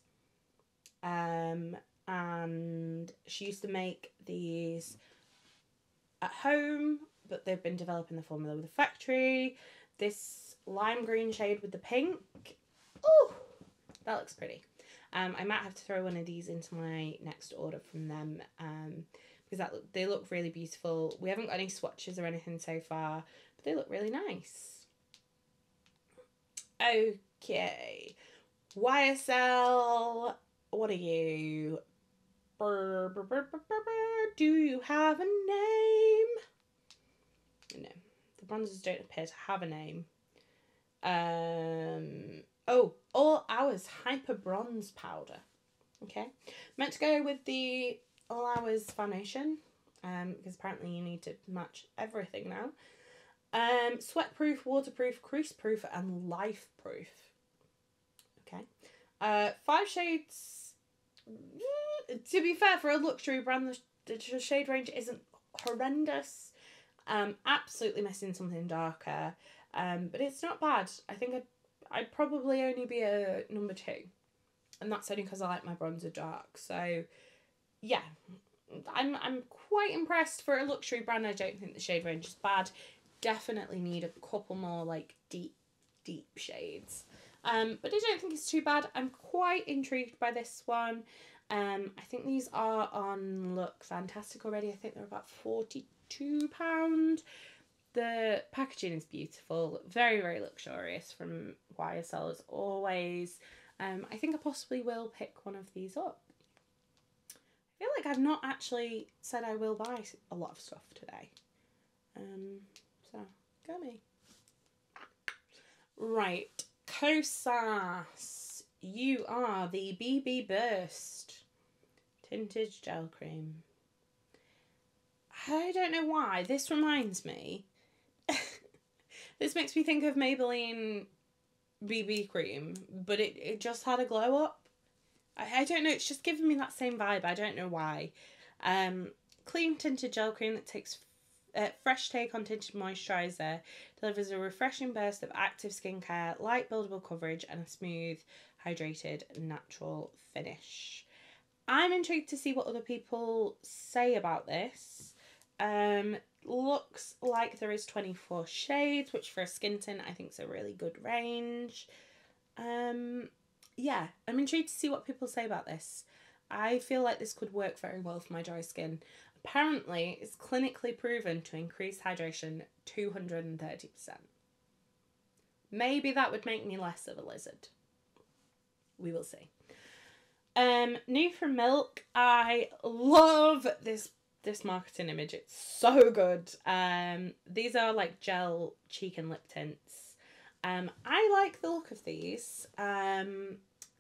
And she used to make these at home, but they've been developing the formula with the factory. This lime green shade with the pink. Oh, that looks pretty. I might have to throw one of these into my next order from them because they look really beautiful. We haven't got any swatches or anything so far, but they look really nice. Okay, YSL, what are you? Do you have a name? No, the bronzers don't appear to have a name. Oh, All Hours Hyper Bronze Powder. Okay, meant to go with the All Hours foundation because apparently you need to match everything now. Sweat proof, waterproof, crease proof, and life proof. Okay, 5 shades. To be fair, for a luxury brand, the shade range isn't horrendous. Absolutely missing something darker, but it's not bad. I think I'd probably only be a number 2. And that's only because I like my bronzer dark. So, yeah. I'm quite impressed for a luxury brand. I don't think the shade range is bad. Definitely need a couple more, like, deep shades. But I don't think it's too bad. I'm quite intrigued by this one. I think these are on Look Fantastic already. I think they're about £42. The packaging is beautiful. Very, very luxurious from YSL as always. I think I possibly will pick one of these up. I feel like I've not actually said I will buy a lot of stuff today. So, go me. Right, Kosas. You are the BB Burst Tinted Gel Cream. I don't know why. This reminds me. This makes me think of Maybelline BB cream, but it just had a glow up. I don't know, it's just giving me that same vibe. I don't know why. Clean tinted gel cream that takes fresh take on tinted moisturiser, delivers a refreshing burst of active skincare, light buildable coverage, and a smooth, hydrated, natural finish. I'm intrigued to see what other people say about this. Looks like there is 24 shades, which for a skin tint I think is a really good range. Yeah, I'm intrigued to see what people say about this. I feel like this could work very well for my dry skin. Apparently, it's clinically proven to increase hydration 230%. Maybe that would make me less of a lizard. We will see. New from Milk. I love this marketing image. It's so good. These are like gel cheek and lip tints. I like the look of these.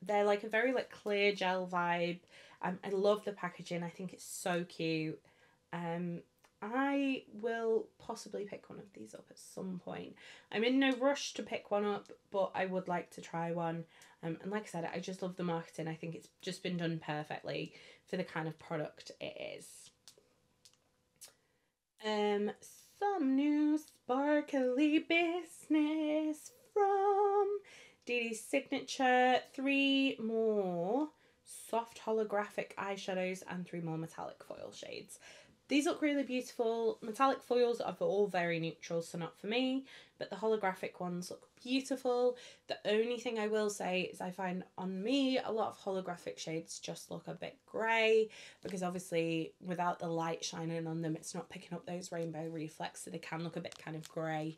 They're like a very like clear gel vibe. I love the packaging. I think it's so cute. I will possibly pick one of these up at some point. I'm in no rush to pick one up, but I would like to try one. And like I said, I just love the marketing. I think it's just been done perfectly for the kind of product it is. Some new sparkly business from Didi's Signature. 3 more soft holographic eyeshadows and 3 more metallic foil shades. These look really beautiful. Metallic foils are all very neutral, so not for me, but the holographic ones look beautiful. The only thing I will say is I find on me a lot of holographic shades just look a bit grey, because obviously without the light shining on them, it's not picking up those rainbow reflex, so they can look a bit kind of grey.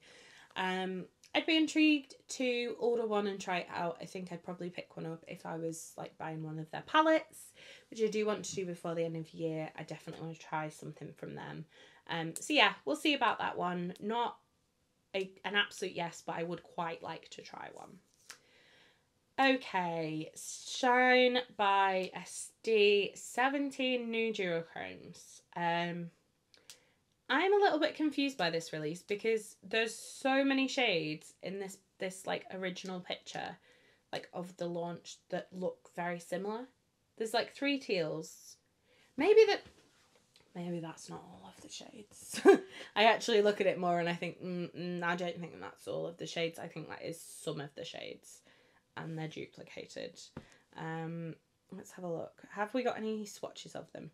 I'd be intrigued to order one and try it out. I think I'd probably pick one up if I was like buying one of their palettes, which I do want to do before the end of the year. I definitely want to try something from them. So yeah, we'll see about that one. Not an absolute yes, but I would quite like to try one. Okay, Shine by SD 17 new duochromes. I'm a little bit confused by this release because there's so many shades in this like original picture, like of the launch, that look very similar. There's like 3 teals. Maybe that's not all of the shades. I actually look at it more and I think, I don't think that's all of the shades. I think that is some of the shades and they're duplicated. Let's have a look. Have we got any swatches of them?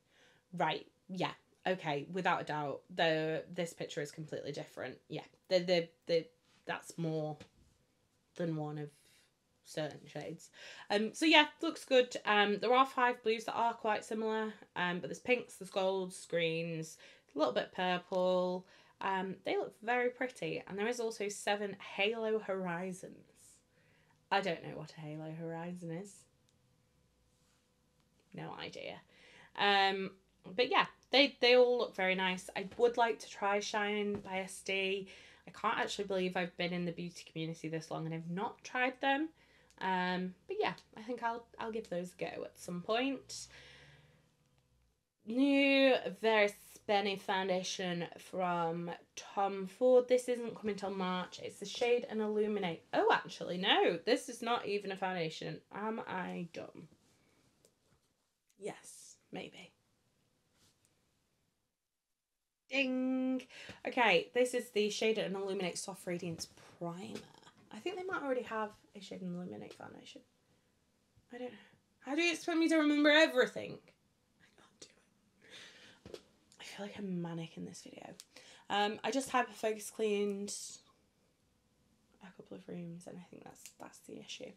Right, yeah. Okay, without a doubt, this picture is completely different. Yeah, that's more than one of certain shades. So yeah, looks good. There are 5 blues that are quite similar. But there's pinks, there's golds, greens, a little bit purple. They look very pretty, and there is also 7 halo horizons. I don't know what a halo horizon is. No idea. But yeah, they all look very nice. I would like to try Shine by SD. I can't actually believe I've been in the beauty community this long and I've not tried them. But yeah, I think I'll give those a go at some point. New Very Spenny foundation from Tom Ford. This isn't coming till March. It's the shade and Illuminate. Oh, actually, no. This is not even a foundation. Am I dumb? Yes, maybe. Ding! Okay, this is the Shade and Illuminate Soft Radiance Primer. I think they might already have a Shade and Illuminate foundation. I don't know. How do you expect me to remember everything? I can't do it. I feel like I'm manic in this video. I just hyper-focus cleaned a couple of rooms, and I think that's the issue.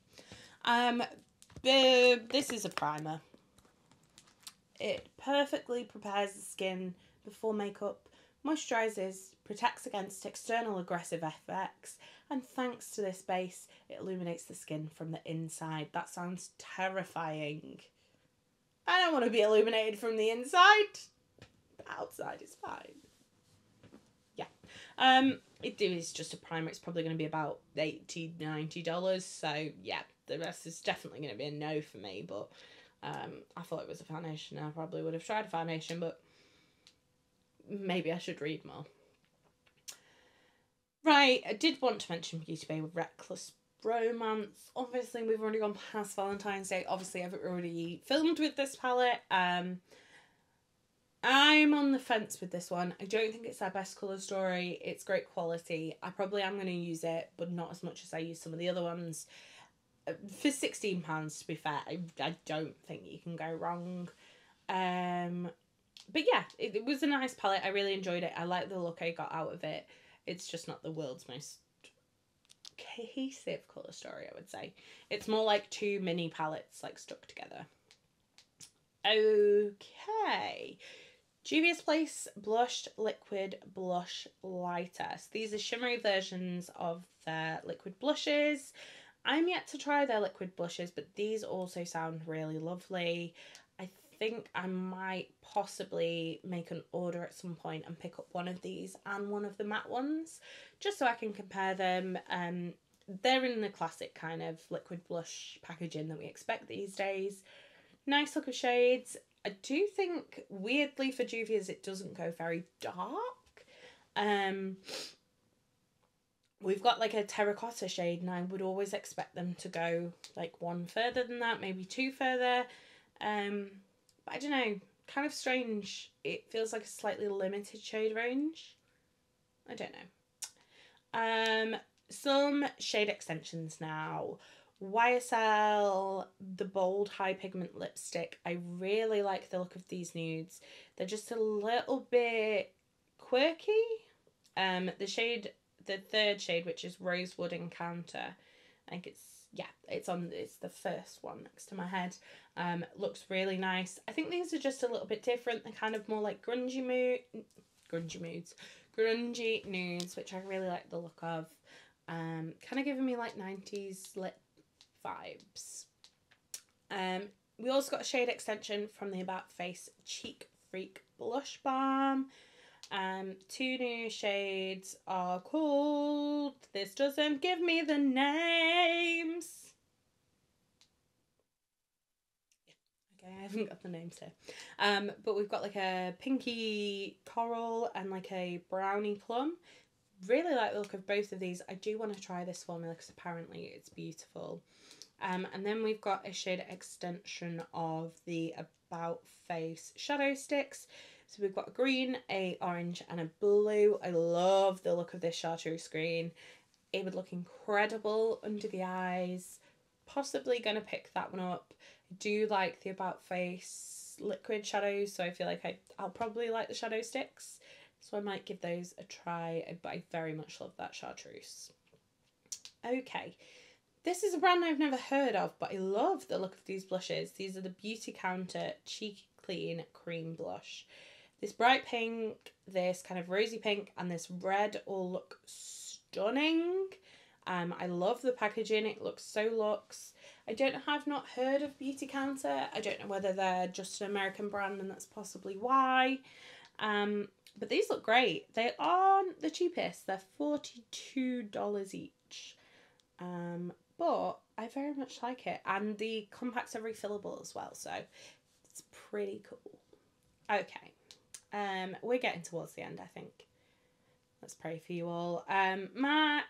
This is a primer. It perfectly prepares the skin before makeup, moisturizes, protects against external aggressive effects, and thanks to this base, it illuminates the skin from the inside. That sounds terrifying. I don't want to be illuminated from the inside. The outside is fine. Yeah. It is just a primer. It's probably going to be about $80, $90. So yeah, the rest is definitely going to be a no for me. But I thought it was a foundation. I probably would have tried a foundation, but maybe I should read more. Right, I did want to mention Beauty Bay with Reckless Romance. Obviously, we've already gone past Valentine's Day. Obviously, I've already filmed with this palette. I'm on the fence with this one. I don't think it's their best colour story. It's great quality. I probably am going to use it, but not as much as I use some of the other ones. For £16, to be fair, I don't think you can go wrong. But yeah, it was a nice palette. I really enjoyed it. I like the look I got out of it. It's just not the world's most cohesive colour story, I would say. It's more like two mini palettes like stuck together. Okay. Juvia's Place Blushed Liquid Blush Lighter. So these are shimmery versions of their liquid blushes. I'm yet to try their liquid blushes, but these also sound really lovely. I think I might possibly make an order at some point and pick up one of these and one of the matte ones, just so I can compare them. They're in the classic kind of liquid blush packaging that we expect these days. Nice look of shades. I do think, weirdly for Juvia's, it doesn't go very dark. We've got like a terracotta shade, and I would always expect them to go like one further than that, maybe two further. But I don't know, kind of strange. It feels like a slightly limited shade range. I don't know. Some shade extensions now. YSL, the Bold High Pigment Lipstick. I really like the look of these nudes. They're just a little bit quirky. The third shade, which is Rosewood Encounter, I think it's the first one next to my head. Looks really nice. I think these are just a little bit different. They're kind of more like grungy nudes, which I really like the look of. Kind of giving me like 90s lip vibes. We also got a shade extension from the About Face Cheek Freak Blush Balm. Two new shades are called, this doesn't give me the names. Okay, I haven't got the names here. But we've got like a pinky coral and like a brownie plum. Really like the look of both of these. I do want to try this formula because apparently it's beautiful. And then we've got a shade extension of the About Face shadow sticks. So we've got a green, a orange, and a blue. I love the look of this chartreuse green. It would look incredible under the eyes. Possibly going to pick that one up. I do like the About Face liquid shadows, so I feel like I'll probably like the shadow sticks. So I might give those a try, but I very much love that chartreuse. Okay, this is a brand I've never heard of, but I love the look of these blushes. These are the Beauty Counter Cheeky Clean Cream Blush. This bright pink, this kind of rosy pink, and this red all look stunning. I love the packaging. It looks so luxe. I have not heard of Beauty Counter. I don't know whether they're just an American brand, and that's possibly why. But these look great. They aren't the cheapest. They're $42 each. But I very much like it. And the compacts are refillable as well, so it's pretty cool. Okay. We're getting towards the end, I think. Let's pray for you all. MAC.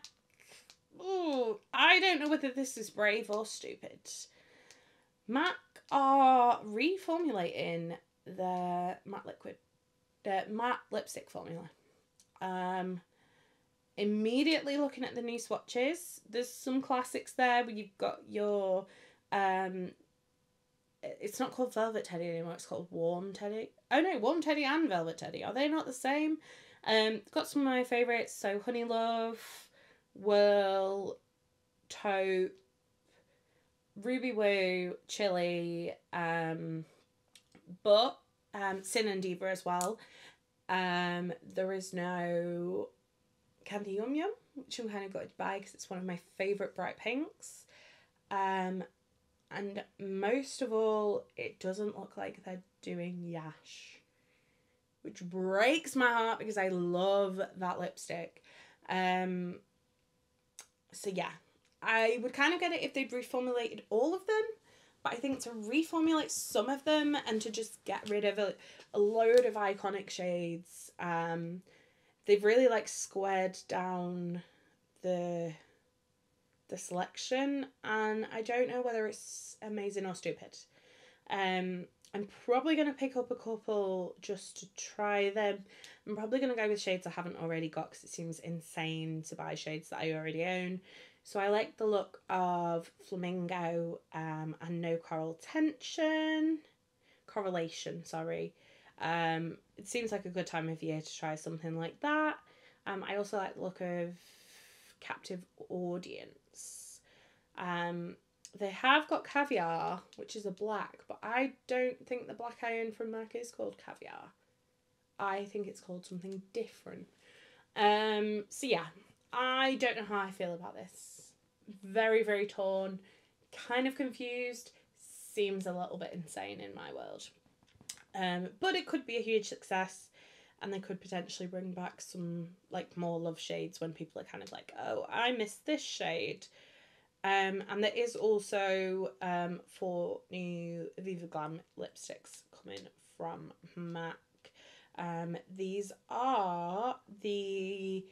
Ooh, I don't know whether this is brave or stupid. MAC are reformulating their matte lipstick formula. Immediately looking at the new swatches, there's some classics there where you've got your it's not called Velvet Teddy anymore, it's called Warm Teddy. Oh no, Warm Teddy and Velvet Teddy, are they not the same? Got some of my favourites, so Honey Love, Whirl, Taupe, Ruby Woo, Chili, but Sin and Diva as well. There is no Candy Yum Yum, which I'm kind of gutted to buy because it's one of my favourite bright pinks. And most of all, it doesn't look like they're doing Yash, which breaks my heart because I love that lipstick. So yeah, I would kind of get it if they'd reformulated all of them, but I think to reformulate some of them and to just get rid of a load of iconic shades, they've really like squared down the selection, and I don't know whether it's amazing or stupid. I'm probably going to pick up a couple just to try them. I'm probably going to go with shades I haven't already got because it seems insane to buy shades that I already own. So I like the look of Flamingo and No Correlation, sorry. It seems like a good time of year to try something like that. I also like the look of Captive Audience. They have got Caviar, which is a black, but I don't think the black I own from MAC is called Caviar. I think it's called something different. So yeah, I don't know how I feel about this. Very, very torn, kind of confused, seems a little bit insane in my world. But it could be a huge success, and they could potentially bring back some like more love shades when people are kind of like, oh, I missed this shade. And there is also 4 new Viva Glam lipsticks coming from MAC. These are the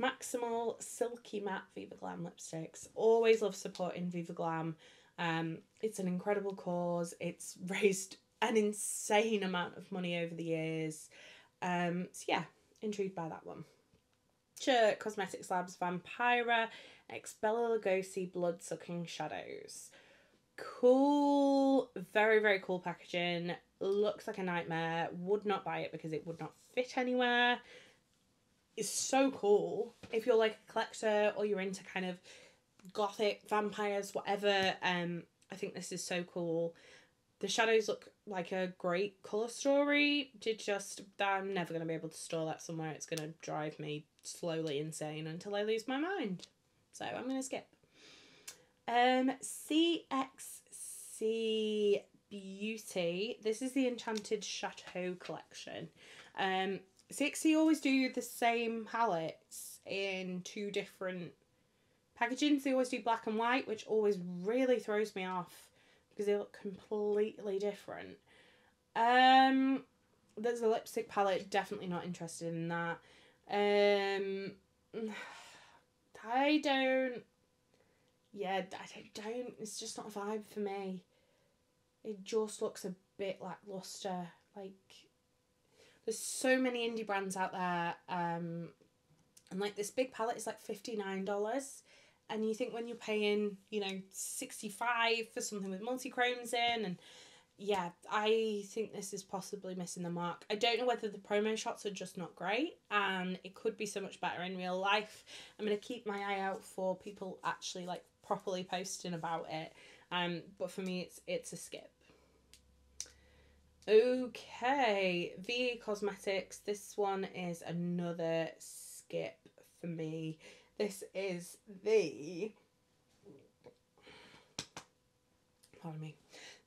Maximal Silky Matte Viva Glam lipsticks. Always love supporting Viva Glam. It's an incredible cause. It's raised an insane amount of money over the years. So yeah, intrigued by that one. Gerard Cosmetics Labs Vampira X Bella Lugosi Blood Sucking Shadows. Cool, very, very cool packaging. Looks like a nightmare. Would not buy it because it would not fit anywhere. It's so cool. If you're like a collector or you're into kind of gothic vampires, whatever, I think this is so cool. The shadows look like a great colour story. I'm never going to be able to store that somewhere. It's going to drive me slowly insane until I lose my mind. So I'm going to skip. CXC Beauty. This is the Enchanted Chateau collection. CXC always do the same palettes in 2 different packagings. They always do black and white, which always really throws me off because they look completely different. There's a lipstick palette, definitely not interested in that. I don't, it's just not a vibe for me. It just looks a bit lackluster. Like, there's so many indie brands out there, and like this big palette is like $59. And you think when you're paying, $65 for something with multi-chromes in, and yeah, I think this is possibly missing the mark. I don't know whether the promo shots are just not great, and it could be so much better in real life. I'm going to keep my eye out for people actually like properly posting about it. But for me, it's a skip. Okay, VE Cosmetics. This one is another skip for me. This is the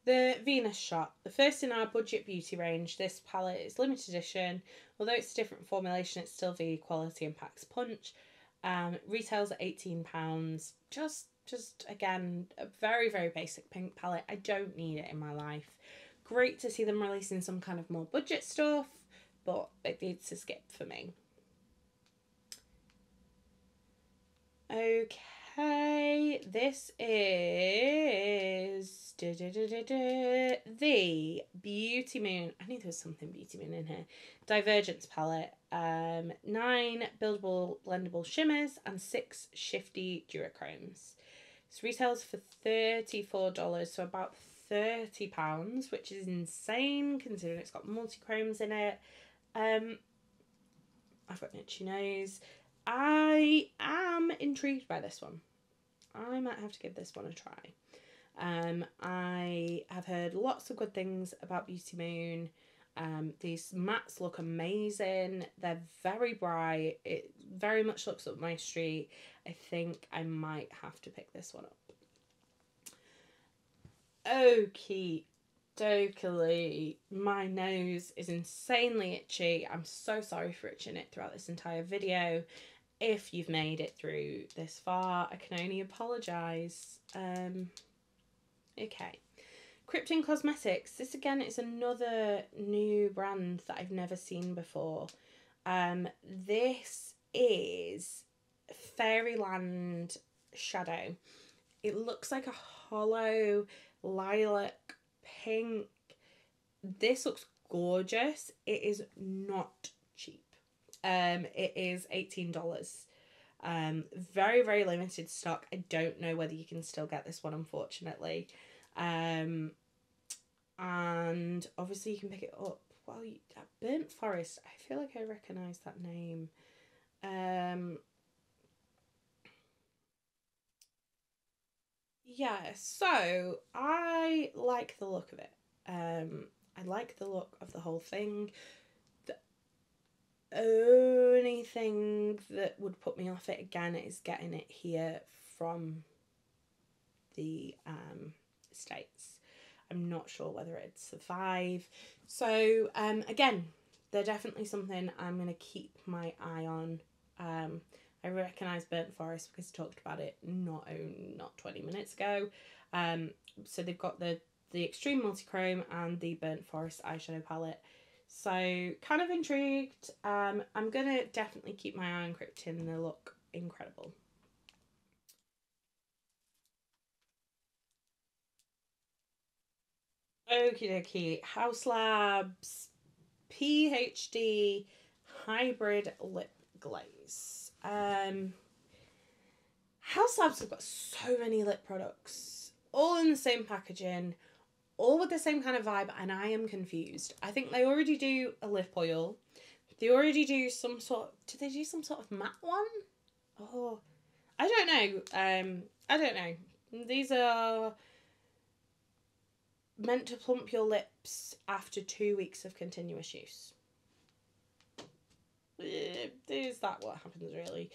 Venus Shot, the first in our budget beauty range. This palette is limited edition. Although it's a different formulation, it's still VE quality and packs punch. Retails at £18. Just again, a very, very basic pink palette. I don't need it in my life. Great to see them releasing some kind of more budget stuff, but it's a skip for me. Okay, this is the Beauty Moon. I knew there was something Beauty Moon in here. Divergence palette. 9 buildable blendable shimmers and 6 shifty duochromes. This retails for $34, so about £30, which is insane considering it's got multi-chromes in it. I've got an itchy nose. I am intrigued by this one. I might have to give this one a try. I have heard lots of good things about Beauty Moon. These mattes look amazing. They're very bright. It very much looks up my street. I think I might have to pick this one up. Okie dokie. My nose is insanely itchy. I'm so sorry for itching it throughout this entire video. If you've made it through this far, I can only apologise. Okay. Gerard Cosmetics. This again is another new brand that I've never seen before. This is Fairyland Shadow. It looks like a hollow lilac pink. This looks gorgeous. It is not cheap. It is $18. Very, very limited stock. I don't know whether you can still get this one, unfortunately. And obviously you can pick it up. Well, Burnt Forest. I feel like I recognise that name. Yeah, so I like the look of it. I like the look of the whole thing. The only thing that would put me off it again is getting it here from the States. I'm not sure whether it'd survive. So again, they're definitely something I'm going to keep my eye on. I recognise Burnt Forest because I talked about it not 20 minutes ago. So they've got the Extreme Multichrome and the Burnt Forest eyeshadow palette. So kind of intrigued. I'm going to definitely keep my eye on Krypton. They look incredible. Okie dokie. Haus Labs PhD Hybrid Lip Glaze. Haus Labs have got so many lip products, all in the same packaging, all with the same kind of vibe, and I am confused. I think they already do a lip oil. They already do some sort... Do they do some sort of matte one? Oh, I don't know. I don't know. These are meant to plump your lips after 2 weeks of continuous use. Is that what happens, really?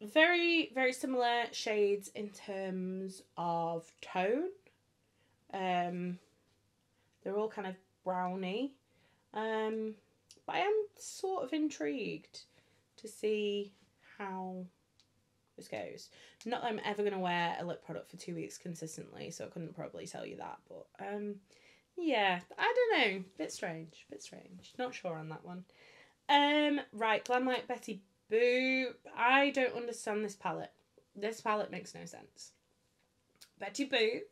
Very, very similar shades in terms of tone. They're all kind of browny. But I am sort of intrigued to see how this goes. Not that I'm ever going to wear a lip product for 2 weeks consistently, so I couldn't probably tell you that. But yeah, I don't know. Bit strange. Not sure on that one. Right, Glamlight Betty Boop. I don't understand this palette. This palette makes no sense. Betty Boop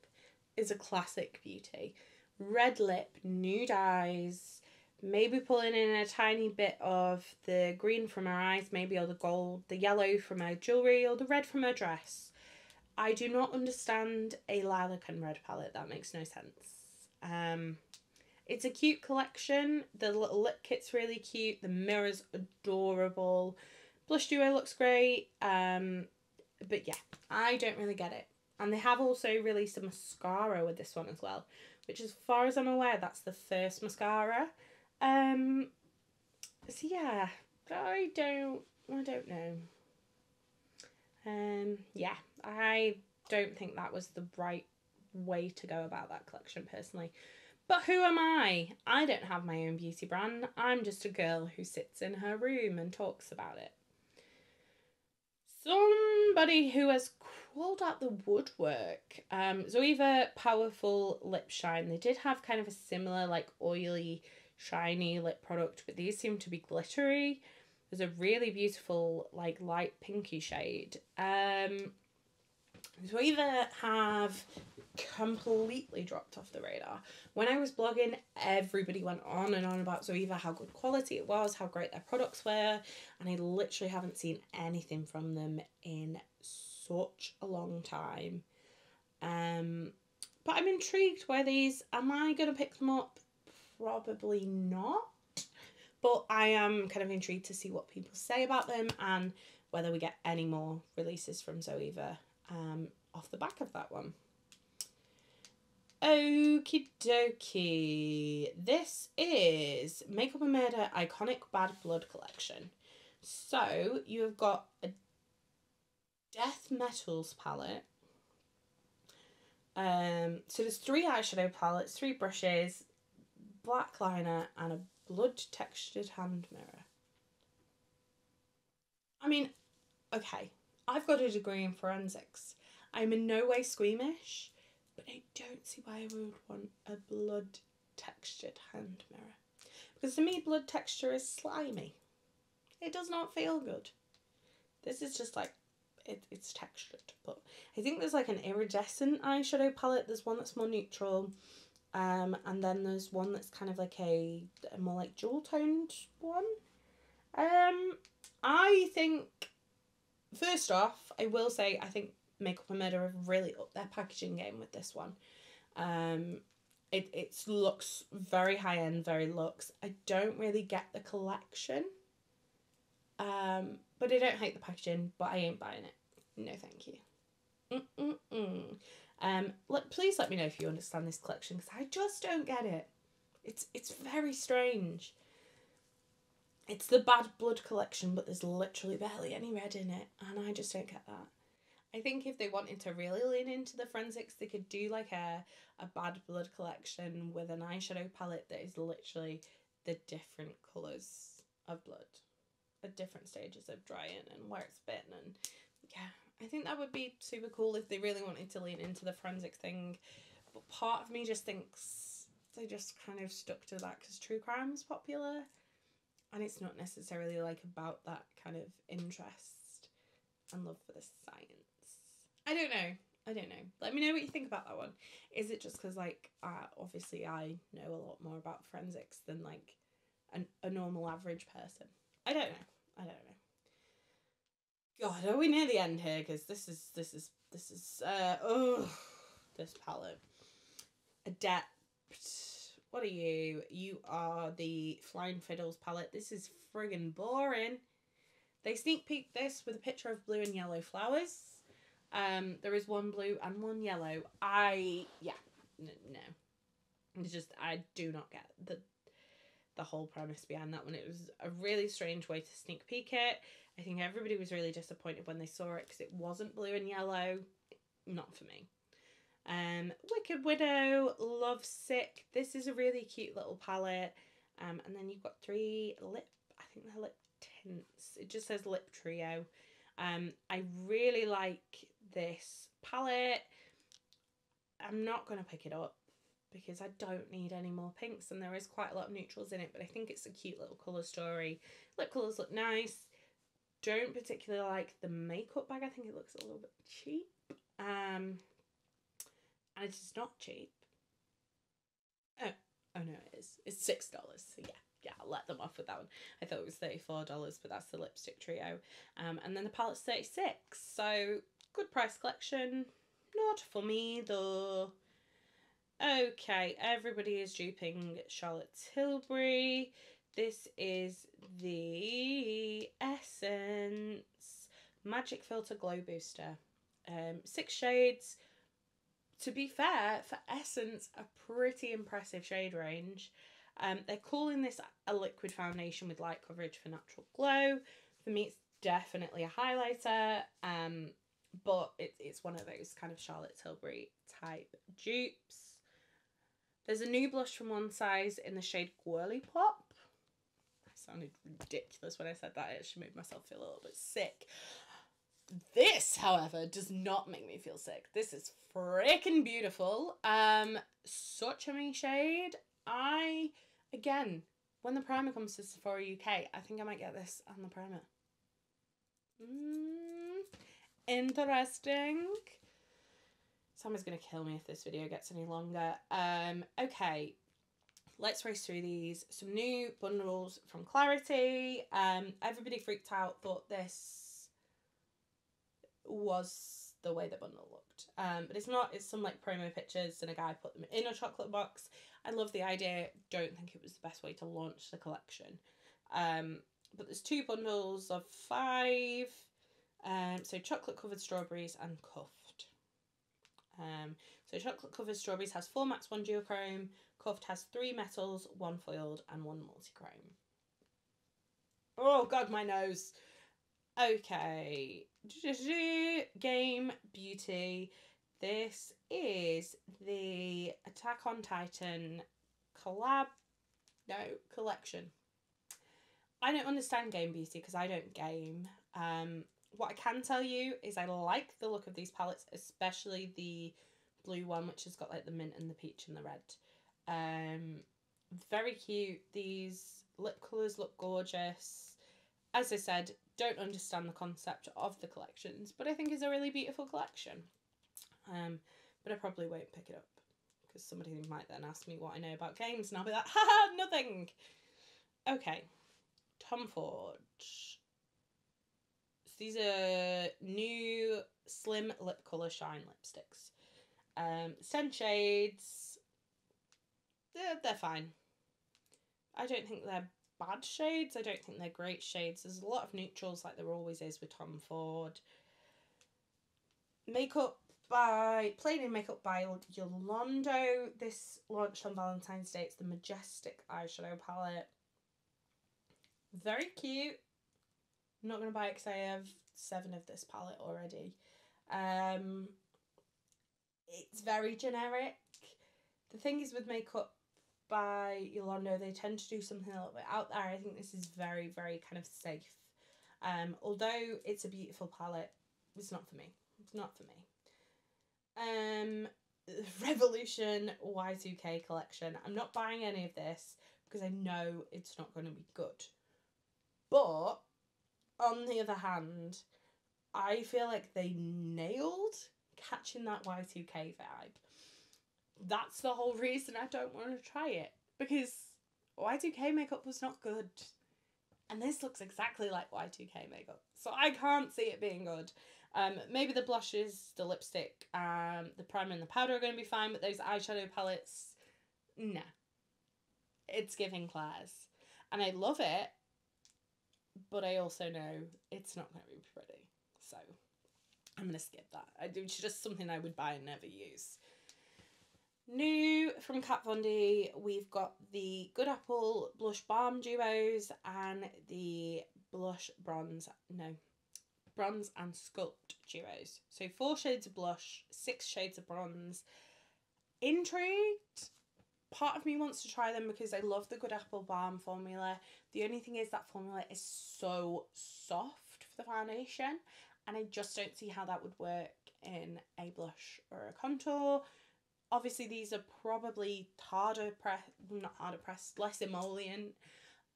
is a classic beauty. Red lip, nude eyes, maybe pulling in a tiny bit of the green from her eyes, maybe, or the gold, the yellow from her jewellery, or the red from her dress. I do not understand a lilac and red palette. That makes no sense. It's a cute collection. The little lip kit's really cute. The mirror's adorable. Blush duo looks great. But yeah, I don't really get it. And they have also released a mascara with this one as well, which, as far as I'm aware, that's the first mascara. So yeah, I don't know. Yeah, I don't think that was the right way to go about that collection personally. But who am I? I don't have my own beauty brand. I'm just a girl who sits in her room and talks about it. Somebody who has crawled out the woodwork. Zoeva Powerful Lip Shine. They did have kind of a similar, like, oily, shiny lip product, but these seem to be glittery. There's a really beautiful, like, light pinky shade. Zoeva have completely dropped off the radar. When I was blogging, everybody went on and on about Zoeva, how good quality it was, how great their products were, and I literally haven't seen anything from them in such a long time. But I'm intrigued by these. Am I going to pick them up? Probably not. But I am kind of intrigued to see what people say about them and whether we get any more releases from Zoeva off the back of that one. Okie dokie. This is Makeup and Murder Iconic Bad Blood Collection. So you have got a Death Metals palette. So there's 3 eyeshadow palettes, 3 brushes, black liner, and a blood textured hand mirror. I mean, okay, I've got a degree in forensics. I'm in no way squeamish, but I don't see why I would want a blood textured hand mirror. Because to me, blood texture is slimy. It does not feel good. This is just like, it's textured. But I think there's like an iridescent eyeshadow palette. There's one that's more neutral. And then there's one that's kind of like a more like jewel toned one. I think, first off, I will say I think Makeup and Murder have really upped their packaging game with this one. It looks very high end, very luxe. I don't really get the collection. But I don't hate the packaging, but I ain't buying it. No, thank you. Please let me know if you understand this collection, because I just don't get it. It's very strange. It's the Bad Blood collection, but there's literally barely any red in it, and I just don't get that. I think if they wanted to really lean into the forensics, they could do like a Bad Blood collection with an eyeshadow palette that is literally the different colours of blood at different stages of drying and where it's been. And yeah, I think that would be super cool if they really wanted to lean into the forensic thing. But part of me just thinks they just kind of stuck to that because true crime is popular. And it's not necessarily like about that kind of interest and love for the science. I don't know. Let me know what you think about that one. Is it just because like obviously I know a lot more about forensics than like a normal average person? I don't know. God, are we near the end here? Because this is this palette. Adept. What are you? You are the Flying Fiddles palette. This is friggin' boring. They sneak peeked this with a picture of blue and yellow flowers. There is one blue and one yellow. No. It's just, I do not get the whole premise behind that one. It was a really strange way to sneak peek it. I think everybody was really disappointed when they saw it because it wasn't blue and yellow. Not for me. Wicked Widow, Lovesick. This is a really cute little palette. And then you've got 3 lip, I think they're lip tints. It just says Lip Trio. I really like this palette. I'm not going to pick it up because I don't need any more pinks, and there is quite a lot of neutrals in it, but I think it's a cute little colour story. Lip colours look nice. Don't particularly like the makeup bag. I think it looks a little bit cheap. And it's not cheap. Oh no, it is. It's $6. So yeah, I'll let them off with that one. I thought it was $34, but that's the lipstick trio. And then the palette's $36. So good price collection. Not for me though. Okay, everybody is duping Charlotte Tilbury. This is the Essence Magic Filter Glow Booster. 6 shades. To be fair, for Essence, a pretty impressive shade range. They're calling this a liquid foundation with light coverage for natural glow. For me, it's definitely a highlighter, but it's one of those kind of Charlotte Tilbury type dupes. There's a new blush from One Size in the shade Whirly Pop. That sounded ridiculous when I said that. It actually made myself feel a little bit sick. This, however, does not make me feel sick. This is freaking beautiful. Such a me shade. Again, when the primer comes to Sephora UK, I think I might get this and the primer. Interesting. Someone's going to kill me if this video gets any longer. Okay, let's race through these. Some new bundles from Clarity. Everybody freaked out, thought this was the way the bundle looked. But it's not. It's some like promo pictures and a guy put them in a chocolate box. I love the idea. Don't think it was the best way to launch the collection. But there's 2 bundles of 5. So chocolate covered strawberries and cuffed. So chocolate covered strawberries has 4 mattes, 1 duochrome. Cuffed has 3 metals, 1 foiled and 1 multichrome. Oh god, my nose. Okay. Game Beauty. This is the Attack on Titan collection. I don't understand Game Beauty because I don't game. What I can tell you is I like the look of these palettes, especially the blue one, which has got like the mint and the peach and the red. Very cute. These lip colours look gorgeous. As I said, don't understand the concept of the collections, but I think it's a really beautiful collection. But I probably won't pick it up because somebody might then ask me what I know about games and I'll be like, haha, nothing. Okay, Tom Ford. So these are new slim lip colour shine lipsticks. 10 shades. They're fine. I don't think they're bad shades. I don't think they're great shades. There's a lot of neutrals like there always is with Tom Ford. Plain in Makeup by Yolando. This launched on Valentine's Day. It's the Majestic eyeshadow palette. Very cute. I'm not going to buy it because I have 7 of this palette already. It's very generic. The thing is with Makeup by Yolando, they tend to do something a little bit out there. I think this is very, very kind of safe. Although it's a beautiful palette, it's not for me. It's not for me. Revolution Y2K collection. I'm not buying any of this because I know it's not going to be good. But on the other hand, I feel like they nailed catching that Y2K vibe. That's the whole reason I don't want to try it, because Y2K makeup was not good. And this looks exactly like Y2K makeup. So I can't see it being good. Maybe the blushes, the lipstick, the primer and the powder are going to be fine, but those eyeshadow palettes, nah. It's giving Claire's. And I love it, but I also know it's not going to be pretty. So I'm going to skip that. It's just something I would buy and never use. New from Kat Von D, we've got the Good Apple Blush Balm Duos and the Bronze and Sculpt Duos. So 4 shades of blush, 6 shades of bronze. Intrigued? Part of me wants to try them because I love the Good Apple Balm formula. The only thing is that formula is so soft for the foundation, and I just don't see how that would work in a blush or a contour. Obviously, these are probably less emollient.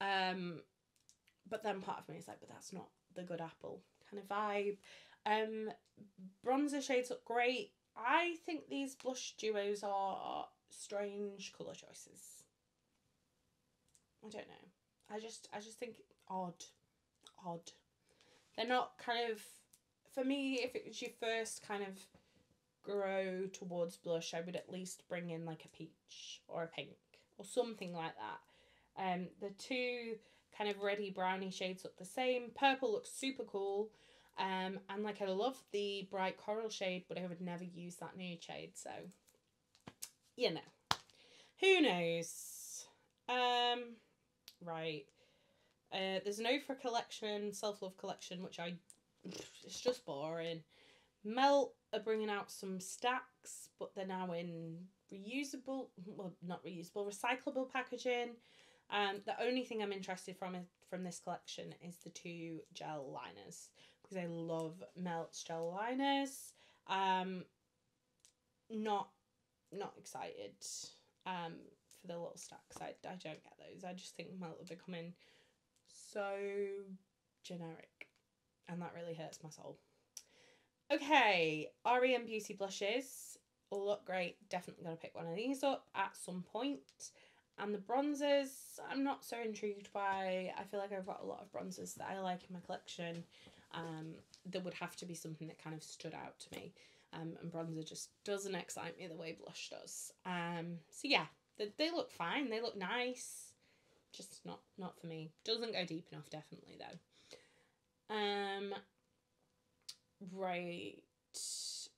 But then part of me is like, but that's not the Good Apple kind of vibe. Bronzer shades look great. I think these blush duos are strange colour choices. I don't know. I just think odd. They're not kind of, for me, if it was your first kind of grow towards blush, I would at least bring in like a peach or a pink or something like that. The 2 kind of reddy brownie shades look the same. Purple looks super cool. And like I love the bright coral shade, but I would never use that nude shade, so you know. Who knows? Right. There's an Ofra collection, self-love collection, which it's just boring. Melt are bringing out some stacks, but they're now in recyclable packaging. The only thing I'm interested from this collection is the 2 gel liners, because I love Melt's gel liners. Not excited for the little stacks. I don't get those. I just think Melt are becoming so generic, and that really hurts my soul. Okay, REM Beauty blushes look great. Definitely going to pick one of these up at some point. And the bronzers, I'm not so intrigued by. I feel like I've got a lot of bronzers that I like in my collection. there would have to be something that kind of stood out to me. And bronzer just doesn't excite me the way blush does. So yeah, they look fine. They look nice. Just not for me. Doesn't go deep enough, definitely, though. Right.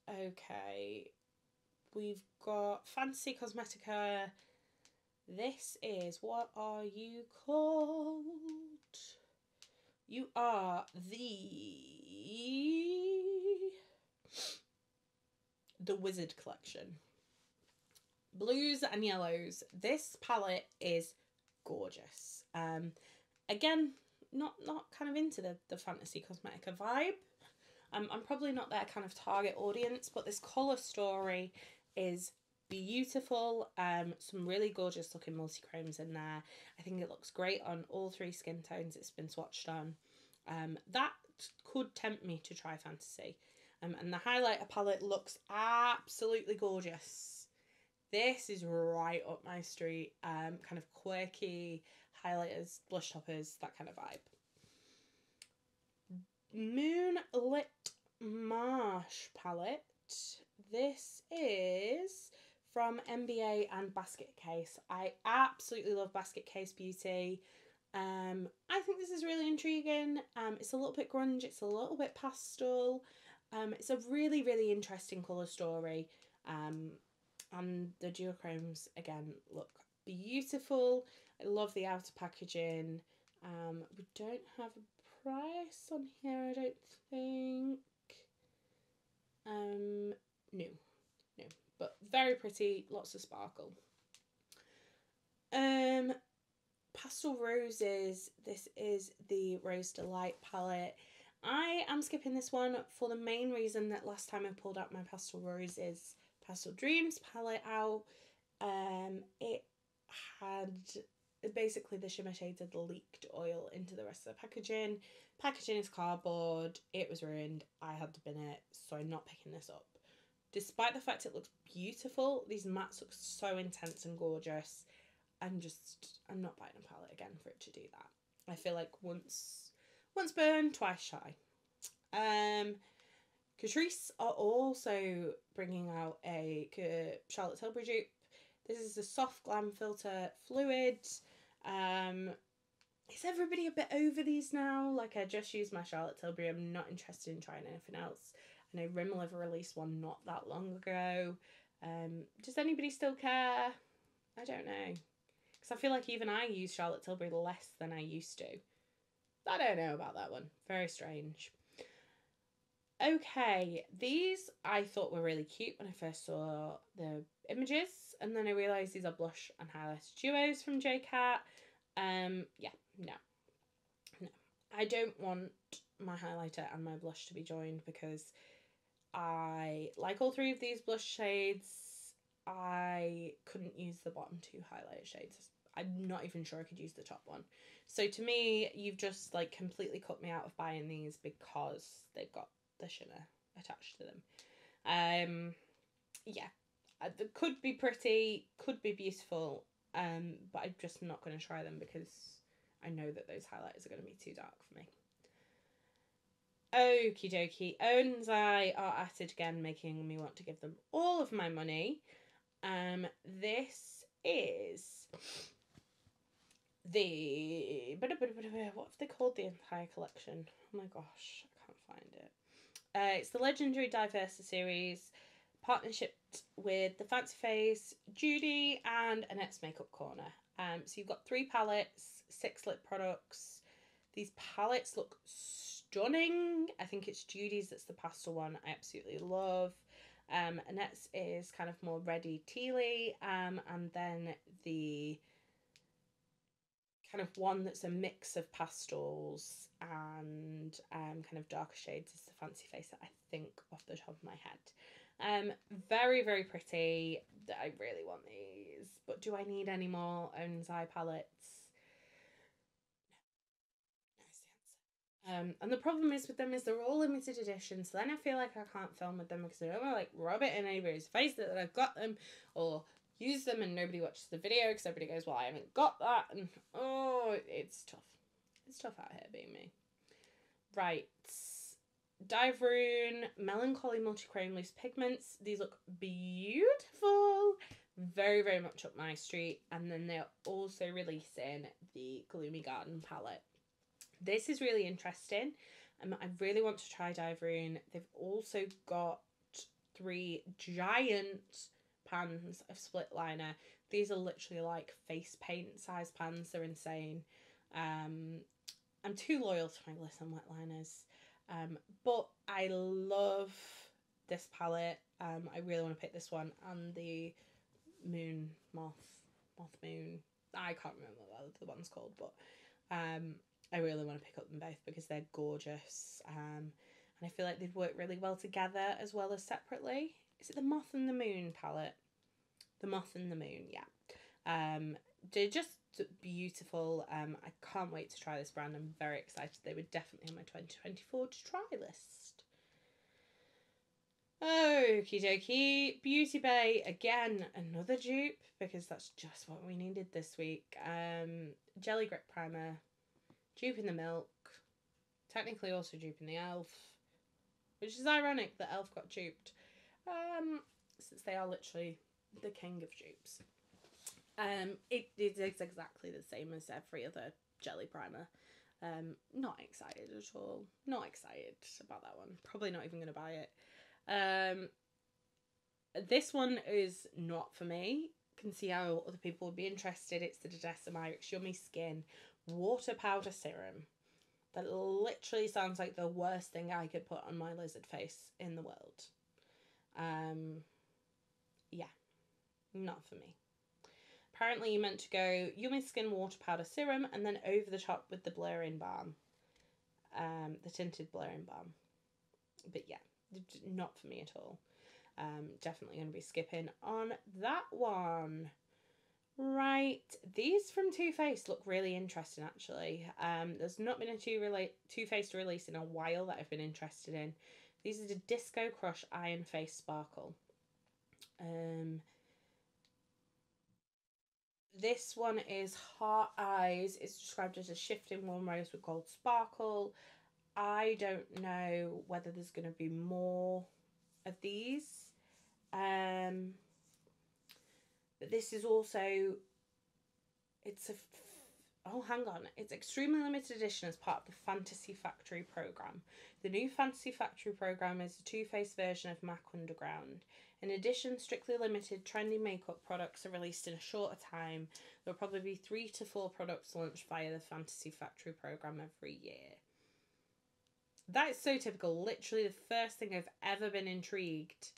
Okay. We've got Fantasy Cosmetica. This is, what are you called? You are the Wizard Collection. Blues and yellows. This palette is gorgeous. Again, not kind of into the Fantasy Cosmetica vibe. I'm probably not their kind of target audience, but this colour story is beautiful. Some really gorgeous looking multi-chromes in there. I think it looks great on all 3 skin tones it's been swatched on. That could tempt me to try Fantasy. And the highlighter palette looks absolutely gorgeous. This is right up my street. Kind of quirky highlighters, blush toppers, that kind of vibe. Moonlit Marsh palette. This is from MBA and Basket Case. I absolutely love Basket Case Beauty. I think this is really intriguing. It's a little bit grunge, it's a little bit pastel. It's a really, really interesting colour story. And the duochromes, again, look beautiful. I love the outer packaging. We don't have a price on here, I don't think. No, but very pretty, lots of sparkle. Pastel Roses. This is the Rose Delight palette. I am skipping this one for the main reason that last time I pulled out my Pastel Roses Pastel Dreams palette out, it had basically the shimmer shades had leaked oil into the rest of the packaging. Packaging is cardboard. It was ruined. I had to bin it, so I'm not picking this up. Despite the fact it looks beautiful, these mattes look so intense and gorgeous. I'm not buying a palette again for it to do that. I feel like once burned, twice shy. Catrice are also bringing out a Charlotte Tilbury dupe. This is a soft glam filter fluid. Is everybody a bit over these now? Like, I just used my Charlotte Tilbury. I'm not interested in trying anything else. I know Rimmel have released one not that long ago. Does anybody still care? I don't know. Because I feel like even I use Charlotte Tilbury less than I used to. I don't know about that one. Very strange. Okay, these I thought were really cute when I first saw the images, and then I realised these are blush and highlighter duos from JCat. Yeah, no. I don't want my highlighter and my blush to be joined because I like all 3 of these blush shades. I couldn't use the bottom 2 highlighter shades. I'm not even sure I could use the top one. So to me, you've just like completely cut me out of buying these because they've got the shimmer attached to them. Yeah, they could be pretty, could be beautiful, but I'm just not going to try them because I know that those highlighters are going to be too dark for me. Okie dokie, Owen's Eye are at it again, making me want to give them all of my money. This is the, what have they called the entire collection? Oh my gosh, I can't find it. It's the Legendary Diversa series, partnershiped with the Fancy Face, Judy, and Annette's Makeup Corner. So you've got 3 palettes, 6 lip products. These palettes look stunning. I think it's Judy's that's the pastel one. I absolutely love. Annette's is kind of more reddy tealy, and then the kind of one that's a mix of pastels and kind of darker shades is the Fancy Face that I think off the top of my head. Very, very pretty. I really want these, but do I need any more Owen's Eye palettes? And the problem is with them is they're all limited edition, so then I feel like I can't film with them because I don't want to like rub it in anybody's face that I've got them, or use them and nobody watches the video because everybody goes, well, I haven't got that, and oh, it's tough. It's tough out here being me. Right, Diveroon Melancholy Multichrome Loose Pigments. These look beautiful. Very, very much up my street. And then they're also releasing the Gloomy Garden palette. This is really interesting. I really want to try Diveroon. They've also got 3 giant pans of split liner. These are literally like face paint size pans. They're insane. I'm too loyal to my glisten wet liners. But I love this palette. I really want to pick this one and the Moth Moon. I can't remember what the one's called, but I really want to pick up them both because they're gorgeous. And I feel like they'd work really well together as well as separately. Is it the Moth and the Moon palette? The Moth and the Moon, yeah. They're just beautiful. I can't wait to try this brand. I'm very excited. They were definitely on my 2024 to try list. Okie dokie. Beauty Bay, again, another dupe because that's just what we needed this week. Jelly Grip Primer, dupe in the Milk, technically also dupe in the Elf, which is ironic that Elf got duped, since they are literally the king of dupes. It is exactly the same as every other jelly primer. Not excited at all. Not excited about that one. Probably not even going to buy it. This one is not for me. Can see how other people would be interested. It's the Dodecimyrix Yummy Skin Water Powder Serum. That literally sounds like the worst thing I could put on my lizard face in the world. Yeah, not for me. Apparently you meant to go Yummy Skin Water Powder Serum and then over the top with the blurring balm. The tinted blurring balm. But yeah, not for me at all. Definitely going to be skipping on that one. Right, these from Too Faced look really interesting actually. There's not been a Too Faced release in a while that I've been interested in. These are the Disco Crush Iron Face Sparkle. This one is Heart Eyes. It's described as a shifting warm rose with gold sparkle. I don't know whether there's going to be more of these. But this is also, it's extremely limited edition as part of the Fantasy Factory program. The new Fantasy Factory program is a Too Faced version of MAC Underground. In addition, strictly limited trendy makeup products are released in a shorter time. There will probably be 3 to 4 products launched via the Fantasy Factory program every year. That is so typical. Literally the first thing I've ever been intrigued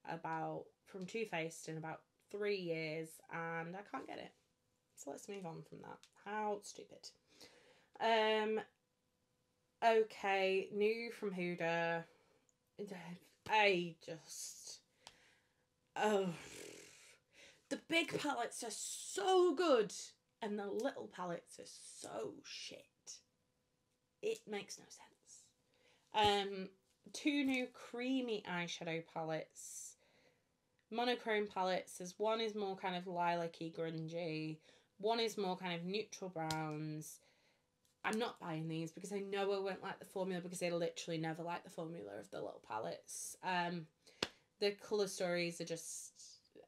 about from Too Faced in about 3 years, and I can't get it. So let's move on from that. How stupid. Okay, new from Huda. The big palettes are so good, and the little palettes are so shit. It makes no sense. 2 new creamy eyeshadow palettes. Monochrome palettes. As one is more kind of lilac-y, grungy. One is more kind of neutral browns. I'm not buying these because I know I won't like the formula because I literally never like the formula of the little palettes. The colour stories are just...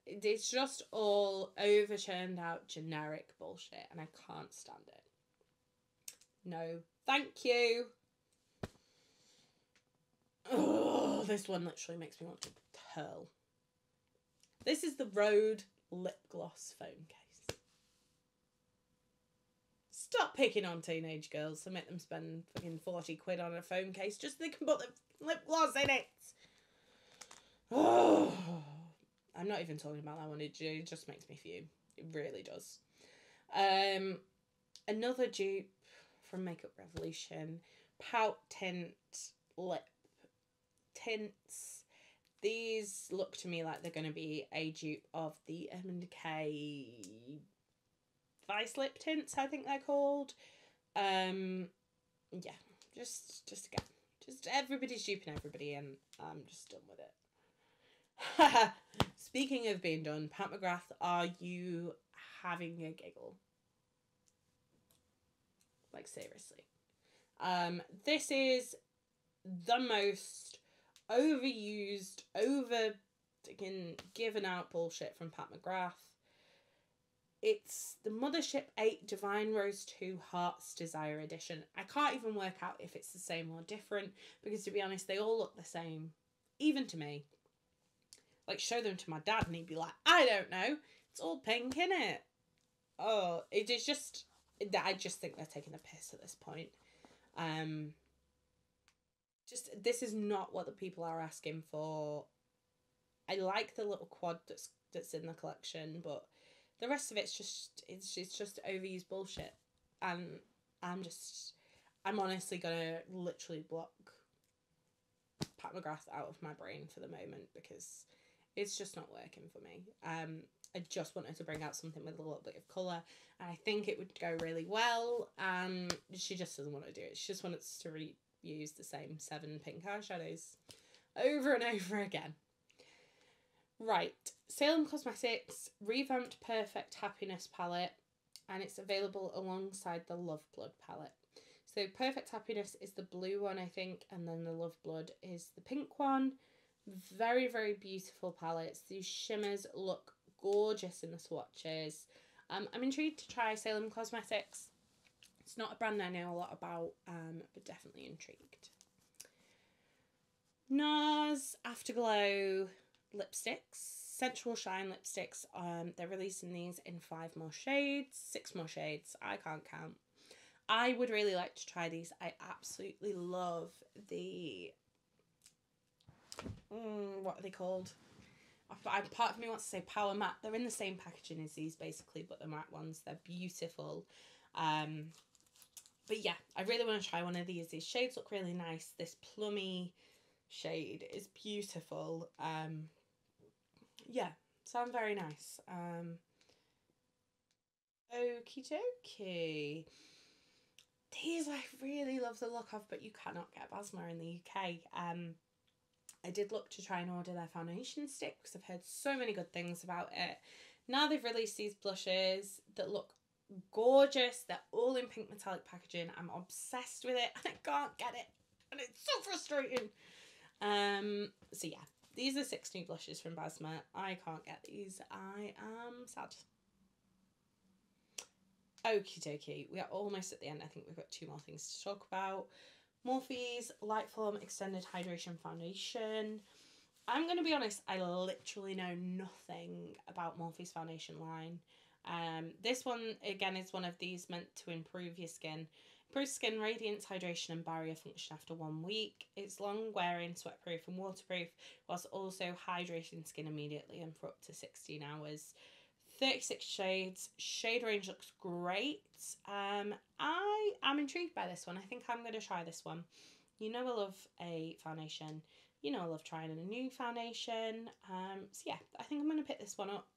It's just all over-churned out generic bullshit and I can't stand it. No. Thank you. Oh, this one literally makes me want to hurl. This is the Rhode Lip Gloss Phone Case. Stop picking on teenage girls to make them spend fucking 40 quid on a phone case just so they can put the lip gloss in it. Oh, I'm not even talking about that one. It just makes me fume. It really does. Another dupe from Makeup Revolution. Pout Tint Lip Tints. These look to me like they're going to be a dupe of the M&K Vice Lip Tints, I think they're called. Yeah, just again. Just everybody's duping everybody and I'm just done with it. Speaking of being done, Pat McGrath, are you having a giggle? Like, seriously. This is the most overused, given out bullshit from Pat McGrath. It's the Mothership 8 Divine Rose 2 Heart's Desire Edition. I can't even work out if it's the same or different, because to be honest, they all look the same, even to me. Like, show them to my dad and he'd be like, I don't know, it's all pink, innit? Oh, it is just, I just think they're taking the piss at this point. Just, this is not what the people are asking for. I like the little quad that's in the collection, but the rest of it's just overused bullshit. And I'm honestly gonna literally block Pat McGrath out of my brain for the moment, because it's just not working for me. I just wanted to bring out something with a little bit of colour, and I think it would go really well, and she just doesn't want to do it. She just wants to reuse the same 7 pink eyeshadows over and over again. Right, Salem Cosmetics revamped Perfect Happiness palette, and it's available alongside the Love Blood palette. So Perfect Happiness is the blue one, I think, and then the Love Blood is the pink one. Very, very beautiful palettes. These shimmers look gorgeous in the swatches. I'm intrigued to try Salem Cosmetics. It's not a brand I know a lot about, but definitely intrigued. NARS Afterglow lipsticks, Sensual Shine lipsticks. They're releasing these in 5 more shades, 6 more shades, I can't count. I would really like to try these. I absolutely love the, what are they called? Part of me wants to say Power Matte. They're in the same packaging as these basically, but the matte ones, they're beautiful. But yeah, I really want to try one of these. These shades look really nice. This plummy shade is beautiful. Yeah, sound very nice. Okie dokie. These I really love the look of, but you cannot get Basma in the UK. I did look to try and order their foundation stick because I've heard so many good things about it. Now they've released these blushes that look gorgeous. They're all in pink metallic packaging. I'm obsessed with it and I can't get it. And it's so frustrating. So yeah, these are 6 new blushes from Basma. I can't get these. I am sad. Okie dokie. We are almost at the end. I think we've got 2 more things to talk about. Morphe's Lightform Extended Hydration Foundation. I'm going to be honest, I literally know nothing about Morphe's foundation line. This one, again, is one of these meant to improve your skin. Improve skin radiance, hydration and barrier function after 1 week. It's long wearing, sweatproof and waterproof, whilst also hydrating skin immediately and for up to 16 hours. 36 shades. Shade range looks great. I am intrigued by this one. I think I'm going to try this one. You know I love a foundation. You know I love trying a new foundation. So yeah, I think I'm going to pick this one up.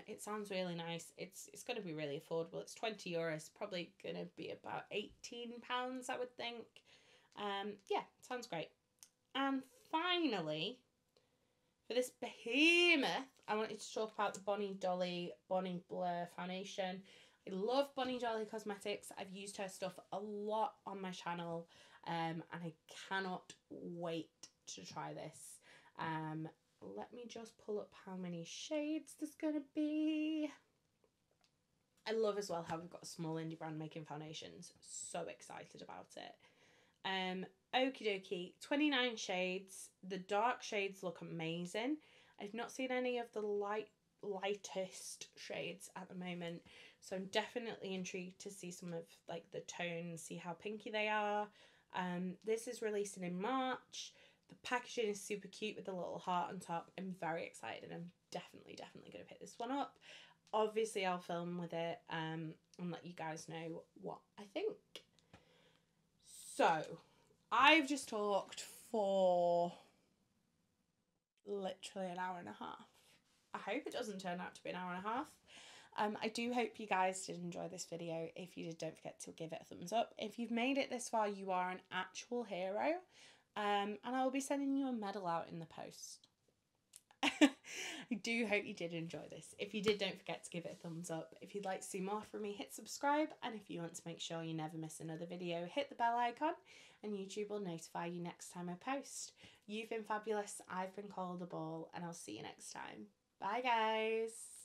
It sounds really nice. It's going to be really affordable. It's €20. Probably going to be about £18, I would think. Yeah, sounds great. And finally, for this behemoth, I wanted to talk about the Bonnie Dolly Bonnie Blur foundation. I love Bonnie Dolly Cosmetics. I've used her stuff a lot on my channel, and I cannot wait to try this. Let me just pull up how many shades there's gonna be. I love as well how we've got a small indie brand making foundations. So excited about it. Okie dokie, 29 shades. The dark shades look amazing. I've not seen any of the lightest shades at the moment, so I'm definitely intrigued to see some of like the tones, see how pinky they are. This is releasing in March. The packaging is super cute with the little heart on top. I'm very excited. I'm definitely going to pick this one up. Obviously, I'll film with it and let you guys know what I think. So, I've just talked for literally an hour and a half. I hope it doesn't turn out to be an hour and a half. I do hope you guys did enjoy this video. If you did, don't forget to give it a thumbs up. If you've made it this far, you are an actual hero. And I will be sending you a medal out in the post. I do hope you did enjoy this. If you did, don't forget to give it a thumbs up. If you'd like to see more from me, hit subscribe. And if you want to make sure you never miss another video, hit the bell icon and YouTube will notify you next time I post. You've been fabulous. I've been Coleoftheball, and I'll see you next time. Bye, guys.